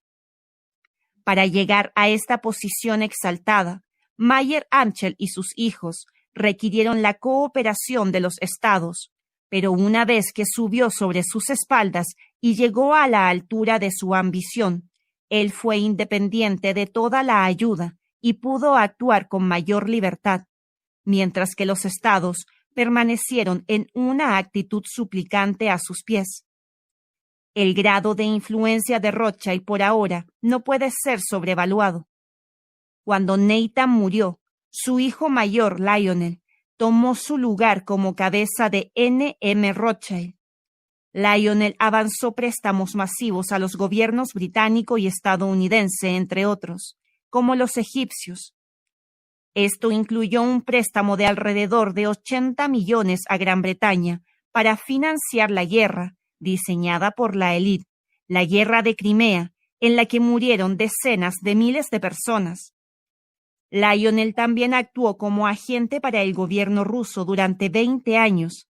Speaker 2: Para llegar a esta posición exaltada, Mayer Amschel y sus hijos requirieron la cooperación de los estados, pero una vez que subió sobre sus espaldas y llegó a la altura de su ambición, él fue independiente de toda la ayuda y pudo actuar con mayor libertad, mientras que los estados permanecieron en una actitud suplicante a sus pies. El grado de influencia de Rothschild por ahora no puede ser sobrevaluado. Cuando Nathan murió, su hijo mayor, Lionel, tomó su lugar como cabeza de N.M. Rothschild. Lionel avanzó préstamos masivos a los gobiernos británico y estadounidense, entre otros, como los egipcios. Esto incluyó un préstamo de alrededor de 80 millones a Gran Bretaña para financiar la guerra, diseñada por la élite, la guerra de Crimea, en la que murieron decenas de miles de personas. Lionel también actuó como agente para el gobierno ruso durante 20 años.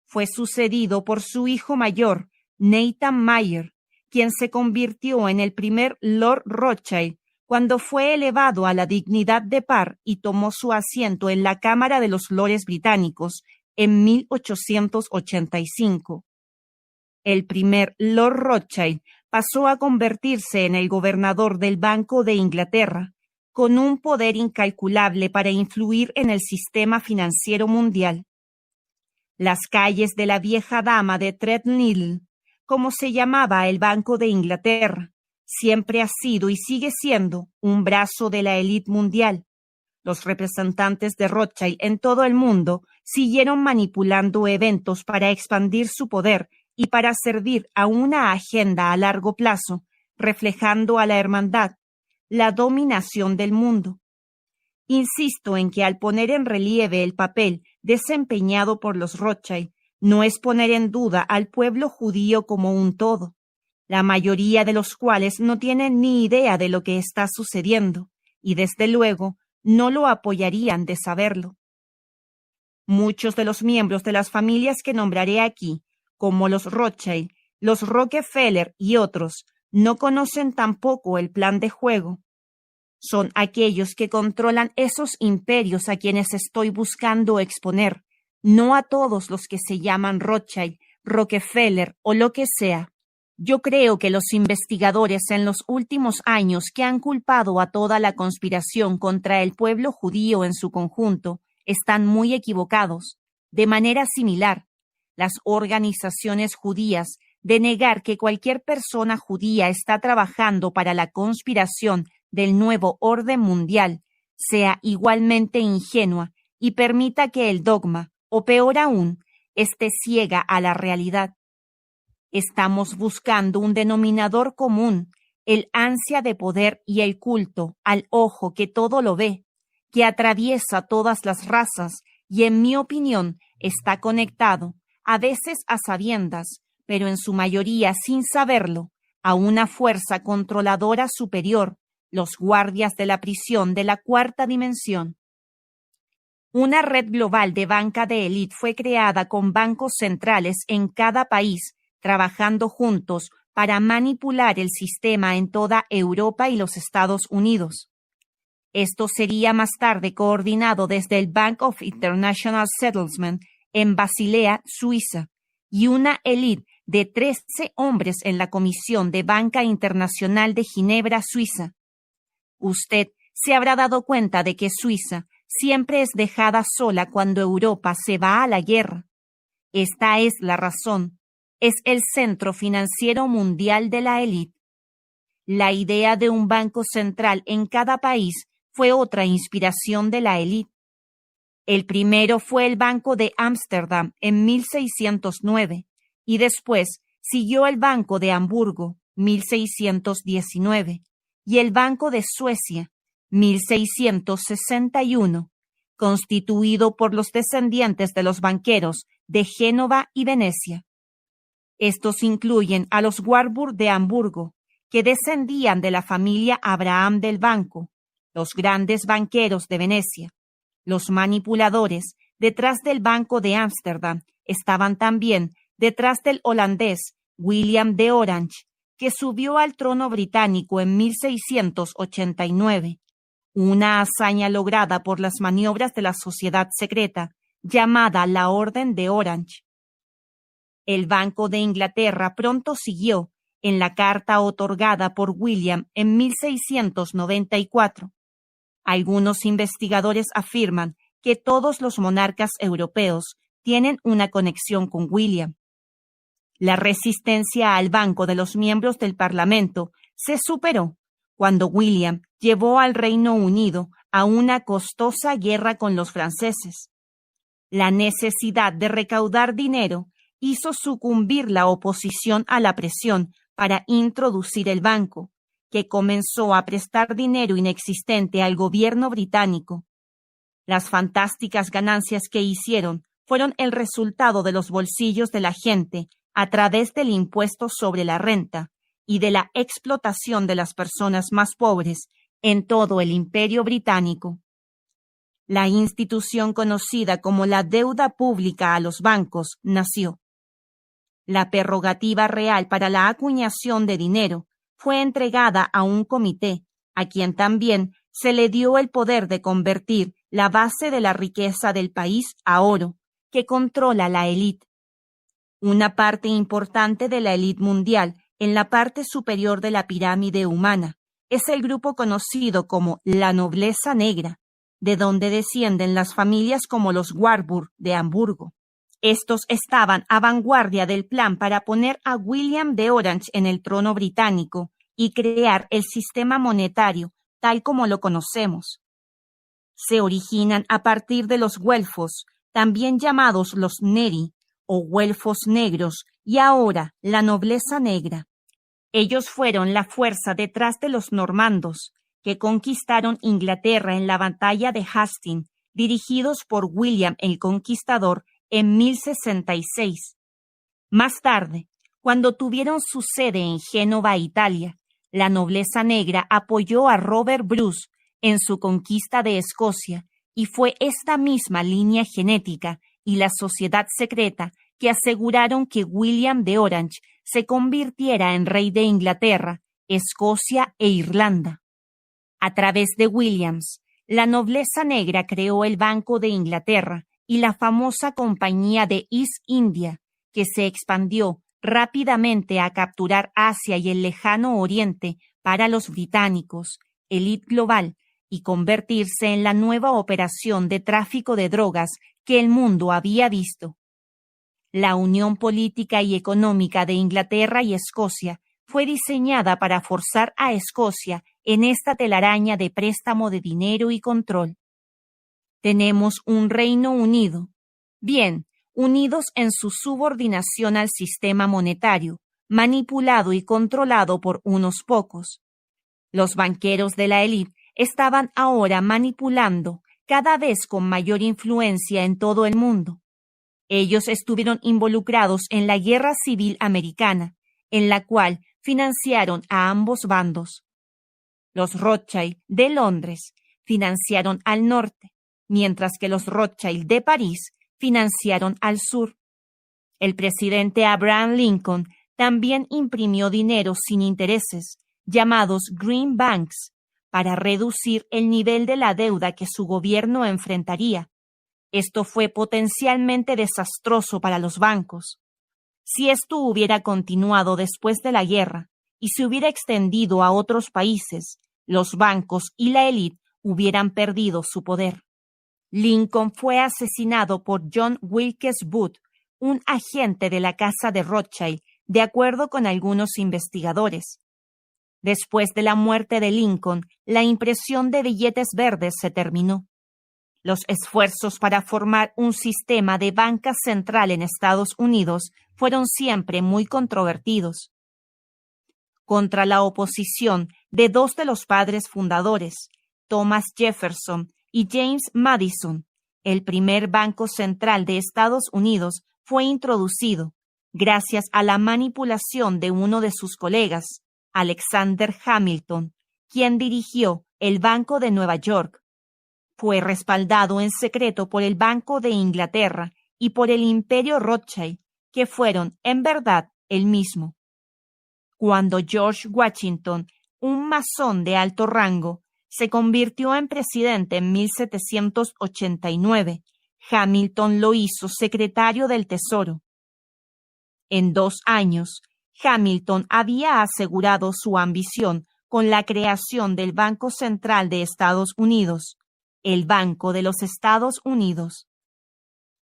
Speaker 2: Fue sucedido por su hijo mayor, Nathan Mayer, quien se convirtió en el primer Lord Rothschild cuando fue elevado a la dignidad de par y tomó su asiento en la Cámara de los Lores británicos en 1885. El primer Lord Rothschild pasó a convertirse en el gobernador del Banco de Inglaterra, con un poder incalculable para influir en el sistema financiero mundial. Las calles de la vieja dama de Threadneedle, como se llamaba el Banco de Inglaterra, siempre ha sido y sigue siendo un brazo de la élite mundial. Los representantes de Rothschild en todo el mundo siguieron manipulando eventos para expandir su poder y para servir a una agenda a largo plazo, reflejando a la hermandad, la dominación del mundo. Insisto en que al poner en relieve el papel desempeñado por los Rothschild, no es poner en duda al pueblo judío como un todo, la mayoría de los cuales no tienen ni idea de lo que está sucediendo, y desde luego no lo apoyarían de saberlo. Muchos de los miembros de las familias que nombraré aquí, como los Rothschild, los Rockefeller y otros, no conocen tampoco el plan de juego. Son aquellos que controlan esos imperios a quienes estoy buscando exponer, no a todos los que se llaman Rothschild, Rockefeller o lo que sea. Yo creo que los investigadores en los últimos años que han culpado a toda la conspiración contra el pueblo judío en su conjunto están muy equivocados. De manera similar, las organizaciones judías de negar que cualquier persona judía está trabajando para la conspiración del nuevo orden mundial sea igualmente ingenua y permita que el dogma, o peor aún, esté ciega a la realidad. Estamos buscando un denominador común el ansia de poder y el culto al ojo que todo lo ve, que atraviesa todas las razas y, en mi opinión, está conectado, a veces a sabiendas, pero en su mayoría sin saberlo, a una fuerza controladora superior, los guardias de la prisión de la cuarta dimensión. Una red global de banca de élite fue creada con bancos centrales en cada país, trabajando juntos para manipular el sistema en toda Europa y los Estados Unidos. Esto sería más tarde coordinado desde el Bank of International Settlement en Basilea, Suiza, y una élite de 13 hombres en la Comisión de Banca Internacional de Ginebra, Suiza. Usted se habrá dado cuenta de que Suiza siempre es dejada sola cuando Europa se va a la guerra. Esta es la razón. Es el centro financiero mundial de la élite. La idea de un banco central en cada país fue otra inspiración de la élite. El primero fue el Banco de Ámsterdam en 1609 y después siguió el Banco de Hamburgo, 1619, y el Banco de Suecia, 1661, constituido por los descendientes de los banqueros de Génova y Venecia. Estos incluyen a los Warburg de Hamburgo, que descendían de la familia Abraham del Banco, los grandes banqueros de Venecia. Los manipuladores detrás del Banco de Ámsterdam estaban también detrás del holandés William de Orange, que subió al trono británico en 1689, una hazaña lograda por las maniobras de la sociedad secreta llamada la Orden de Orange. El Banco de Inglaterra pronto siguió en la carta otorgada por William en 1694. Algunos investigadores afirman que todos los monarcas europeos tienen una conexión con William. La resistencia al banco de los miembros del Parlamento se superó cuando William llevó al Reino Unido a una costosa guerra con los franceses. La necesidad de recaudar dinero hizo sucumbir la oposición a la presión para introducir el banco, que comenzó a prestar dinero inexistente al gobierno británico. Las fantásticas ganancias que hicieron fueron el resultado de los bolsillos de la gente a través del impuesto sobre la renta y de la explotación de las personas más pobres en todo el Imperio Británico. La institución conocida como la deuda pública a los bancos nació. La prerrogativa real para la acuñación de dinero fue entregada a un comité, a quien también se le dio el poder de convertir la base de la riqueza del país a oro, que controla la élite. Una parte importante de la élite mundial, en la parte superior de la pirámide humana, es el grupo conocido como la nobleza negra, de donde descienden las familias como los Warburg de Hamburgo. Estos estaban a vanguardia del plan para poner a William de Orange en el trono británico y crear el sistema monetario tal como lo conocemos. Se originan a partir de los güelfos, también llamados los Neri o güelfos negros, y ahora la nobleza negra. Ellos fueron la fuerza detrás de los normandos, que conquistaron Inglaterra en la batalla de Hastings, dirigidos por William el Conquistador en 1066. Más tarde, cuando tuvieron su sede en Génova, Italia, la nobleza negra apoyó a Robert Bruce en su conquista de Escocia, y fue esta misma línea genética y la sociedad secreta que aseguraron que William de Orange se convirtiera en rey de Inglaterra, Escocia e Irlanda. A través de Williams, la nobleza negra creó el Banco de Inglaterra y la famosa compañía de East India, que se expandió rápidamente a capturar Asia y el lejano Oriente para los británicos, élite global, y convertirse en la nueva operación de tráfico de drogas que el mundo había visto. La unión política y económica de Inglaterra y Escocia fue diseñada para forzar a Escocia en esta telaraña de préstamo de dinero y control. Tenemos un Reino Unido, bien, unidos en su subordinación al sistema monetario, manipulado y controlado por unos pocos. Los banqueros de la élite estaban ahora manipulando cada vez con mayor influencia en todo el mundo. Ellos estuvieron involucrados en la Guerra Civil Americana, en la cual financiaron a ambos bandos. Los Rothschild de Londres financiaron al norte, mientras que los Rothschild de París financiaron al sur. El presidente Abraham Lincoln también imprimió dinero sin intereses, llamados greenbacks, para reducir el nivel de la deuda que su gobierno enfrentaría. Esto fue potencialmente desastroso para los bancos. Si esto hubiera continuado después de la guerra y se hubiera extendido a otros países, los bancos y la élite hubieran perdido su poder. Lincoln fue asesinado por John Wilkes Booth, un agente de la casa de Rothschild, de acuerdo con algunos investigadores. Después de la muerte de Lincoln, la impresión de billetes verdes se terminó. Los esfuerzos para formar un sistema de banca central en Estados Unidos fueron siempre muy controvertidos. Contra la oposición de dos de los padres fundadores, Thomas Jefferson y James Madison, el primer banco central de Estados Unidos fue introducido gracias a la manipulación de uno de sus colegas, Alexander Hamilton, quien dirigió el Banco de Nueva York. Fue respaldado en secreto por el Banco de Inglaterra y por el Imperio Rothschild, que fueron, en verdad, el mismo. Cuando George Washington, un masón de alto rango, se convirtió en presidente en 1789, Hamilton lo hizo secretario del Tesoro. En 2 años, Hamilton había asegurado su ambición con la creación del Banco Central de Estados Unidos, el Banco de los Estados Unidos.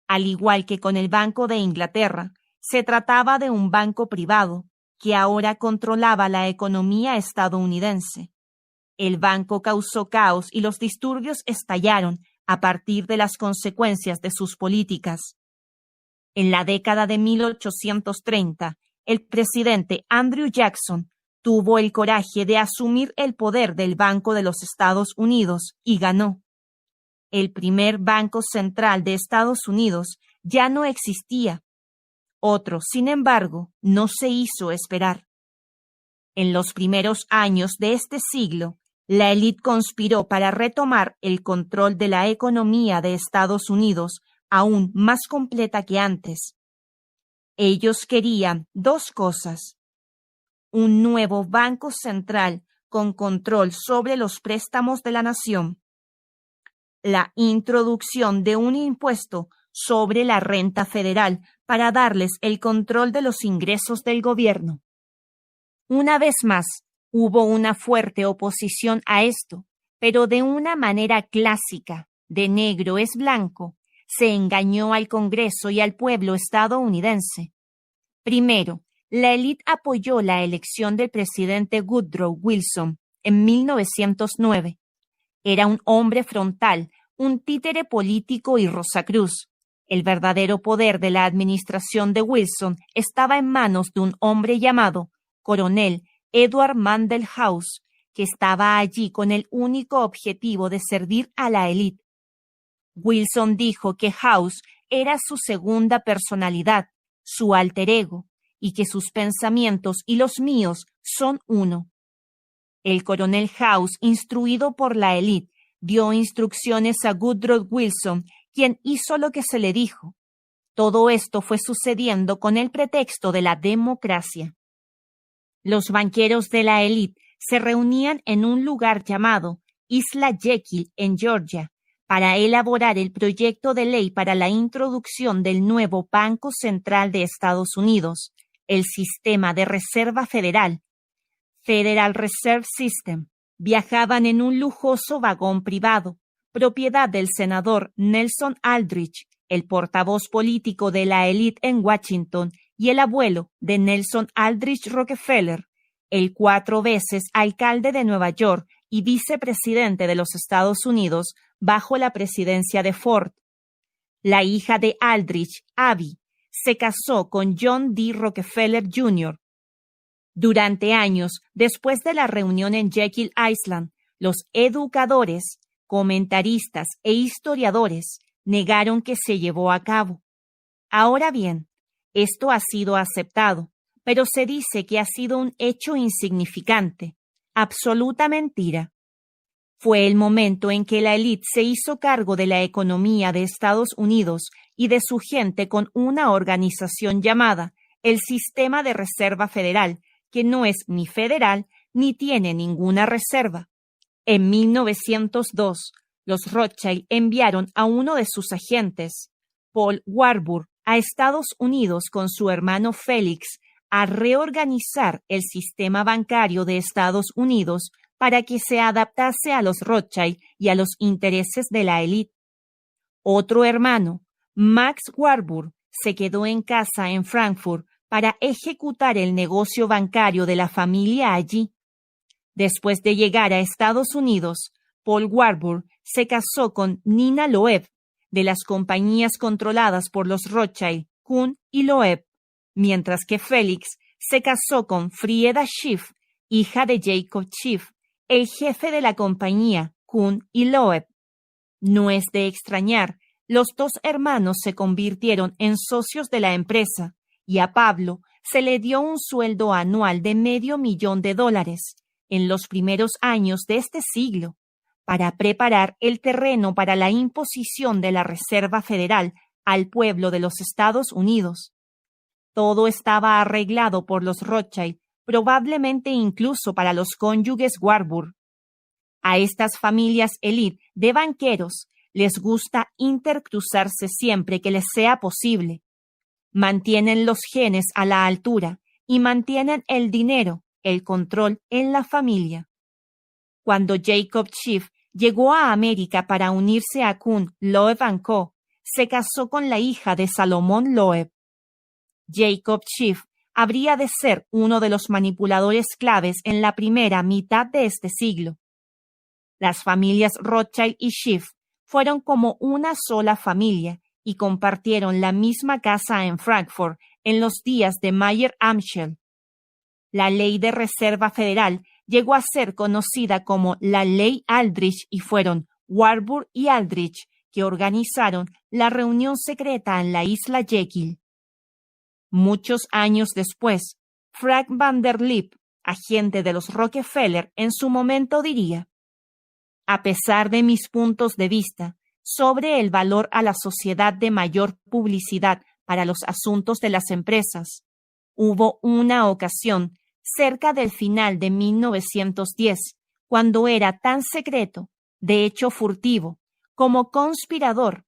Speaker 2: Al igual que con el Banco de Inglaterra, se trataba de un banco privado que ahora controlaba la economía estadounidense. El banco causó caos y los disturbios estallaron a partir de las consecuencias de sus políticas. En la década de 1830, el presidente Andrew Jackson tuvo el coraje de asumir el poder del Banco de los Estados Unidos y ganó. El primer Banco Central de Estados Unidos ya no existía. Otro, sin embargo, no se hizo esperar. En los primeros años de este siglo, la élite conspiró para retomar el control de la economía de Estados Unidos aún más completa que antes. Ellos querían 2 cosas: un nuevo banco central con control sobre los préstamos de la nación, la introducción de un impuesto sobre la renta federal para darles el control de los ingresos del gobierno. Una vez más, hubo una fuerte oposición a esto, pero de una manera clásica, de negro es blanco, se engañó al Congreso y al pueblo estadounidense. Primero, la élite apoyó la elección del presidente Woodrow Wilson en 1909. Era un hombre frontal, un títere político y Rosacruz. El verdadero poder de la administración de Wilson estaba en manos de un hombre llamado Coronel Edward Mandell House, que estaba allí con el único objetivo de servir a la élite. Wilson dijo que House era su segunda personalidad, su alter ego, y que sus pensamientos y los míos son uno. El coronel House, instruido por la élite, dio instrucciones a Woodrow Wilson, quien hizo lo que se le dijo. Todo esto fue sucediendo con el pretexto de la democracia. Los banqueros de la élite se reunían en un lugar llamado Isla Jekyll en Georgia para elaborar el proyecto de ley para la introducción del nuevo Banco Central de Estados Unidos, el Sistema de Reserva Federal, Federal Reserve System. Viajaban en un lujoso vagón privado, propiedad del senador Nelson Aldrich, el portavoz político de la élite en Washington y el abuelo de Nelson Aldrich Rockefeller, el 4 veces alcalde de Nueva York y vicepresidente de los Estados Unidos bajo la presidencia de Ford. La hija de Aldrich, Abby, se casó con John D. Rockefeller Jr., Durante años, después de la reunión en Jekyll Island, los educadores, comentaristas e historiadores negaron que se llevó a cabo. Ahora bien, esto ha sido aceptado, pero se dice que ha sido un hecho insignificante, absoluta mentira. Fue el momento en que la élite se hizo cargo de la economía de Estados Unidos y de su gente con una organización llamada el Sistema de Reserva Federal, que no es ni federal ni tiene ninguna reserva. En 1902, los Rothschild enviaron a uno de sus agentes, Paul Warburg, a Estados Unidos con su hermano Félix a reorganizar el sistema bancario de Estados Unidos para que se adaptase a los Rothschild y a los intereses de la élite. Otro hermano, Max Warburg, se quedó en casa en Frankfurt para ejecutar el negocio bancario de la familia allí. Después de llegar a Estados Unidos, Paul Warburg se casó con Nina Loeb, de las compañías controladas por los Rothschild, Kuhn y Loeb, mientras que Félix se casó con Frieda Schiff, hija de Jacob Schiff, el jefe de la compañía Kuhn y Loeb. No es de extrañar, los dos hermanos se convirtieron en socios de la empresa y a Pablo se le dio un sueldo anual de $500,000 en los primeros años de este siglo para preparar el terreno para la imposición de la Reserva Federal al pueblo de los Estados Unidos. Todo estaba arreglado por los Rothschild, probablemente incluso para los cónyuges Warburg. A estas familias élite de banqueros les gusta intercruzarse siempre que les sea posible. Mantienen los genes a la altura y mantienen el dinero, el control en la familia. Cuando Jacob Schiff llegó a América para unirse a Kuhn, Loeb & Co., se casó con la hija de Salomón Loeb. Jacob Schiff habría de ser uno de los manipuladores claves en la primera mitad de este siglo. Las familias Rothschild y Schiff fueron como una sola familia y compartieron la misma casa en Frankfurt en los días de Mayer Amschel. La Ley de Reserva Federal llegó a ser conocida como la Ley Aldrich y fueron Warburg y Aldrich que organizaron la reunión secreta en la isla Jekyll. Muchos años después, Frank Vanderlip, agente de los Rockefeller, en su momento diría: a pesar de mis puntos de vista sobre el valor a la sociedad de mayor publicidad para los asuntos de las empresas, hubo una ocasión cerca del final de 1910, cuando era tan secreto, de hecho furtivo, como conspirador.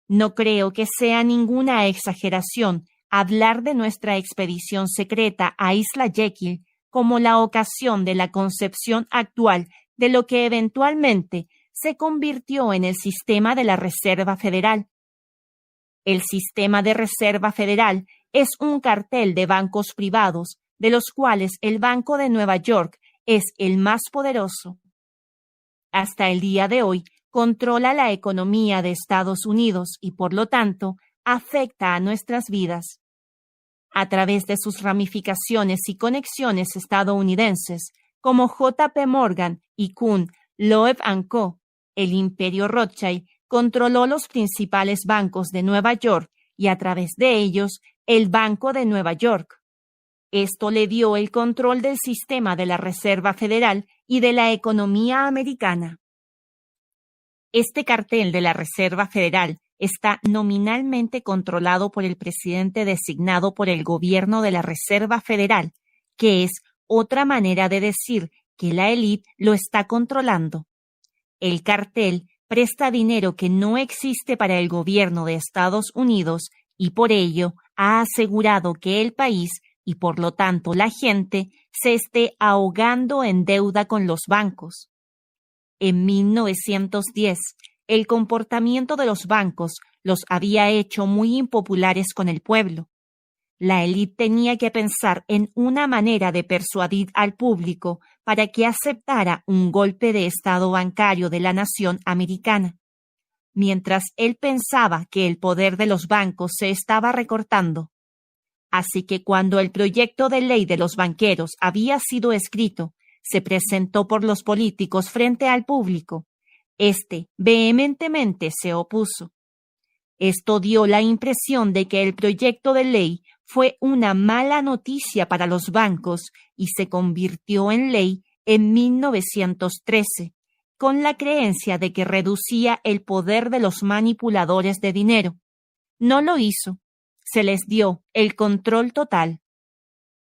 Speaker 2: No creo que sea ninguna exageración hablar de nuestra expedición secreta a Isla Jekyll como la ocasión de la concepción actual de lo que eventualmente se convirtió en el sistema de la Reserva Federal. El sistema de Reserva Federal es un cartel de bancos privados, de los cuales el Banco de Nueva York es el más poderoso. Hasta el día de hoy, controla la economía de Estados Unidos y, por lo tanto, afecta a nuestras vidas. A través de sus ramificaciones y conexiones estadounidenses, como J.P. Morgan y Kuhn, Loeb & Co., el imperio Rothschild controló los principales bancos de Nueva York y, a través de ellos, el Banco de Nueva York. Esto le dio el control del sistema de la Reserva Federal y de la economía americana. Este cartel de la Reserva Federal está nominalmente controlado por el presidente designado por el gobierno de la Reserva Federal, que es otra manera de decir que la élite lo está controlando. El cartel presta dinero que no existe para el gobierno de Estados Unidos y por ello ha asegurado que el país y por lo tanto la gente se esté ahogando en deuda con los bancos. En 1910, el comportamiento de los bancos los había hecho muy impopulares con el pueblo. La élite tenía que pensar en una manera de persuadir al público para que aceptara un golpe de estado bancario de la nación americana. Mientras él pensaba que el poder de los bancos se estaba recortando, Así que cuando el proyecto de ley de los banqueros había sido escrito, se presentó por los políticos frente al público. Este vehementemente se opuso. Esto dio la impresión de que el proyecto de ley fue una mala noticia para los bancos y se convirtió en ley en 1913, con la creencia de que reducía el poder de los manipuladores de dinero. No lo hizo. Se les dio el control total.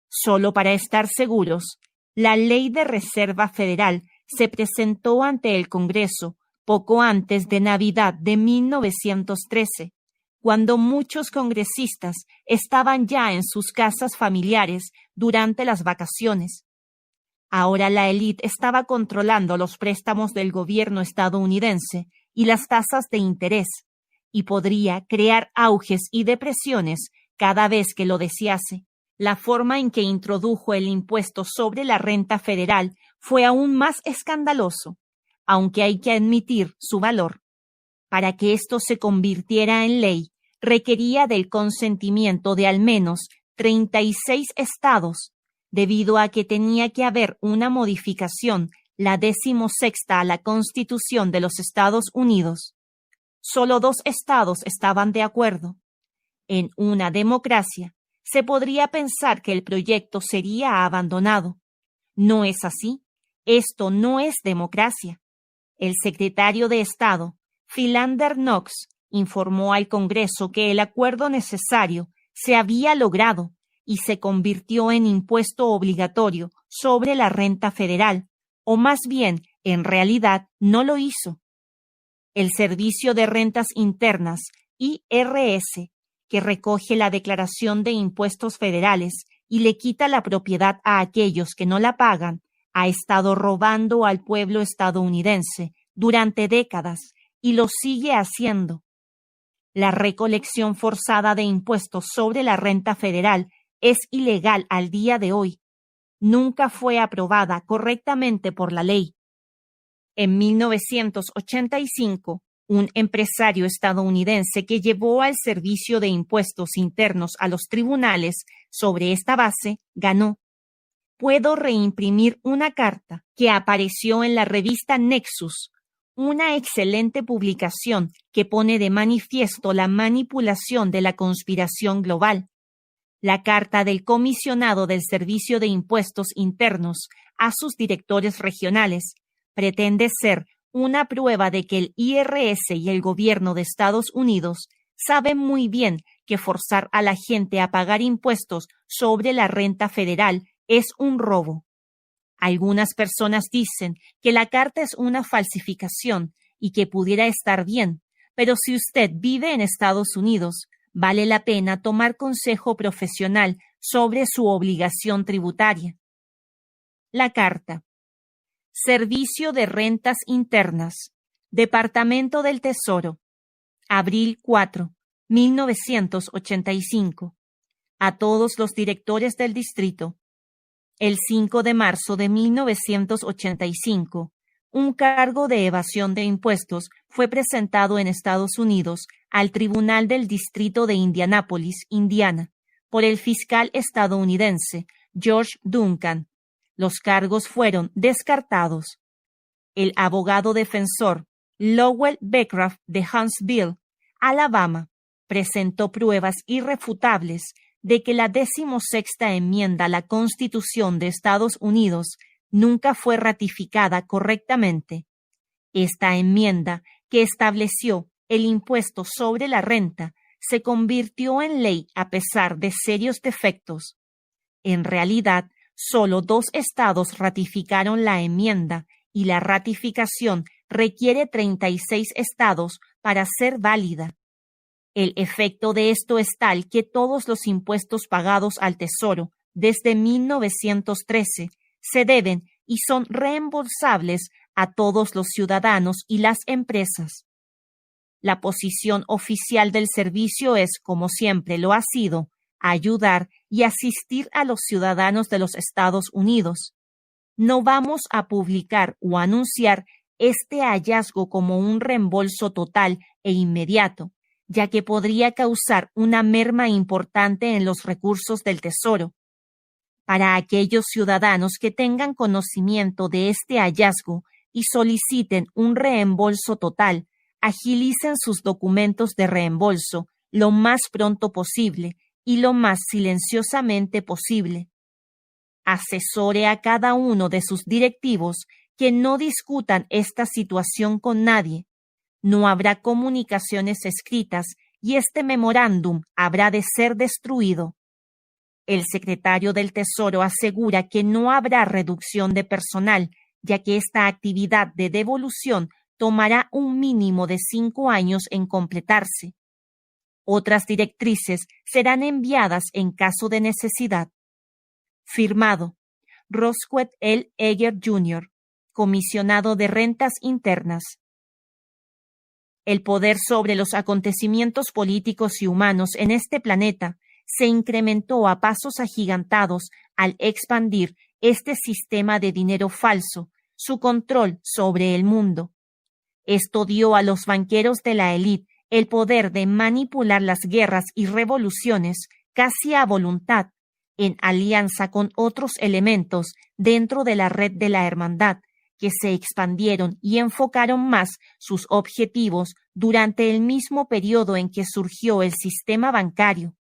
Speaker 2: Solo para estar seguros, la Ley de Reserva Federal se presentó ante el Congreso poco antes de Navidad de 1913, cuando muchos congresistas estaban ya en sus casas familiares durante las vacaciones. Ahora la élite estaba controlando los préstamos del gobierno estadounidense y las tasas de interés, y podría crear auges y depresiones cada vez que lo desease. La forma en que introdujo el impuesto sobre la renta federal fue aún más escandaloso, aunque hay que admitir su valor. Para que esto se convirtiera en ley, requería del consentimiento de al menos 36 estados, debido a que tenía que haber una modificación, la 16ª a la Constitución de los Estados Unidos. Solo 2 estados estaban de acuerdo. En una democracia, se podría pensar que el proyecto sería abandonado. No es así. Esto no es democracia. El secretario de Estado, Philander Knox, informó al Congreso que el acuerdo necesario se había logrado y se convirtió en impuesto obligatorio sobre la renta federal, o más bien, en realidad, no lo hizo. El Servicio de Rentas Internas, IRS, que recoge la declaración de impuestos federales y le quita la propiedad a aquellos que no la pagan, ha estado robando al pueblo estadounidense durante décadas y lo sigue haciendo. La recolección forzada de impuestos sobre la renta federal es ilegal al día de hoy. Nunca fue aprobada correctamente por la ley. En 1985, un empresario estadounidense que llevó al Servicio de Impuestos Internos a los tribunales sobre esta base, ganó. Puedo reimprimir una carta que apareció en la revista Nexus, una excelente publicación que pone de manifiesto la manipulación de la conspiración global. La carta del comisionado del Servicio de Impuestos Internos a sus directores regionales pretende ser una prueba de que el IRS y el gobierno de Estados Unidos saben muy bien que forzar a la gente a pagar impuestos sobre la renta federal es un robo. Algunas personas dicen que la carta es una falsificación y que pudiera estar bien, pero si usted vive en Estados Unidos, vale la pena tomar consejo profesional sobre su obligación tributaria. La carta. Servicio de Rentas Internas, Departamento del Tesoro, abril 4, 1985. A todos los directores del distrito. El 5 de marzo de 1985, un cargo de evasión de impuestos fue presentado en Estados Unidos al Tribunal del Distrito de Indianápolis, Indiana, por el fiscal estadounidense George Duncan. Los cargos fueron descartados. El abogado defensor Lowell Beckraft de Huntsville, Alabama, presentó pruebas irrefutables de que la 16ª enmienda a la Constitución de Estados Unidos nunca fue ratificada correctamente. Esta enmienda, que estableció el impuesto sobre la renta, se convirtió en ley a pesar de serios defectos. En realidad, solo 2 estados ratificaron la enmienda y la ratificación requiere 36 estados para ser válida. El efecto de esto es tal que todos los impuestos pagados al Tesoro desde 1913 se deben y son reembolsables a todos los ciudadanos y las empresas. La posición oficial del servicio es, como siempre lo ha sido, ayudar y asistir a los ciudadanos de los Estados Unidos. No vamos a publicar o anunciar este hallazgo como un reembolso total e inmediato, ya que podría causar una merma importante en los recursos del Tesoro. Para aquellos ciudadanos que tengan conocimiento de este hallazgo y soliciten un reembolso total, agilicen sus documentos de reembolso lo más pronto posible y lo más silenciosamente posible. Asesore a cada uno de sus directivos que no discutan esta situación con nadie. No habrá comunicaciones escritas y este memorándum habrá de ser destruido. El secretario del Tesoro asegura que no habrá reducción de personal, ya que esta actividad de devolución tomará un mínimo de 5 años en completarse. Otras directrices serán enviadas en caso de necesidad. Firmado, Rosquet L. Eger Jr., comisionado de Rentas Internas. El poder sobre los acontecimientos políticos y humanos en este planeta se incrementó a pasos agigantados al expandir este sistema de dinero falso, su control sobre el mundo. Esto dio a los banqueros de la élite el poder de manipular las guerras y revoluciones casi a voluntad, en alianza con otros elementos dentro de la red de la hermandad, que se expandieron y enfocaron más sus objetivos durante el mismo periodo en que surgió el sistema bancario.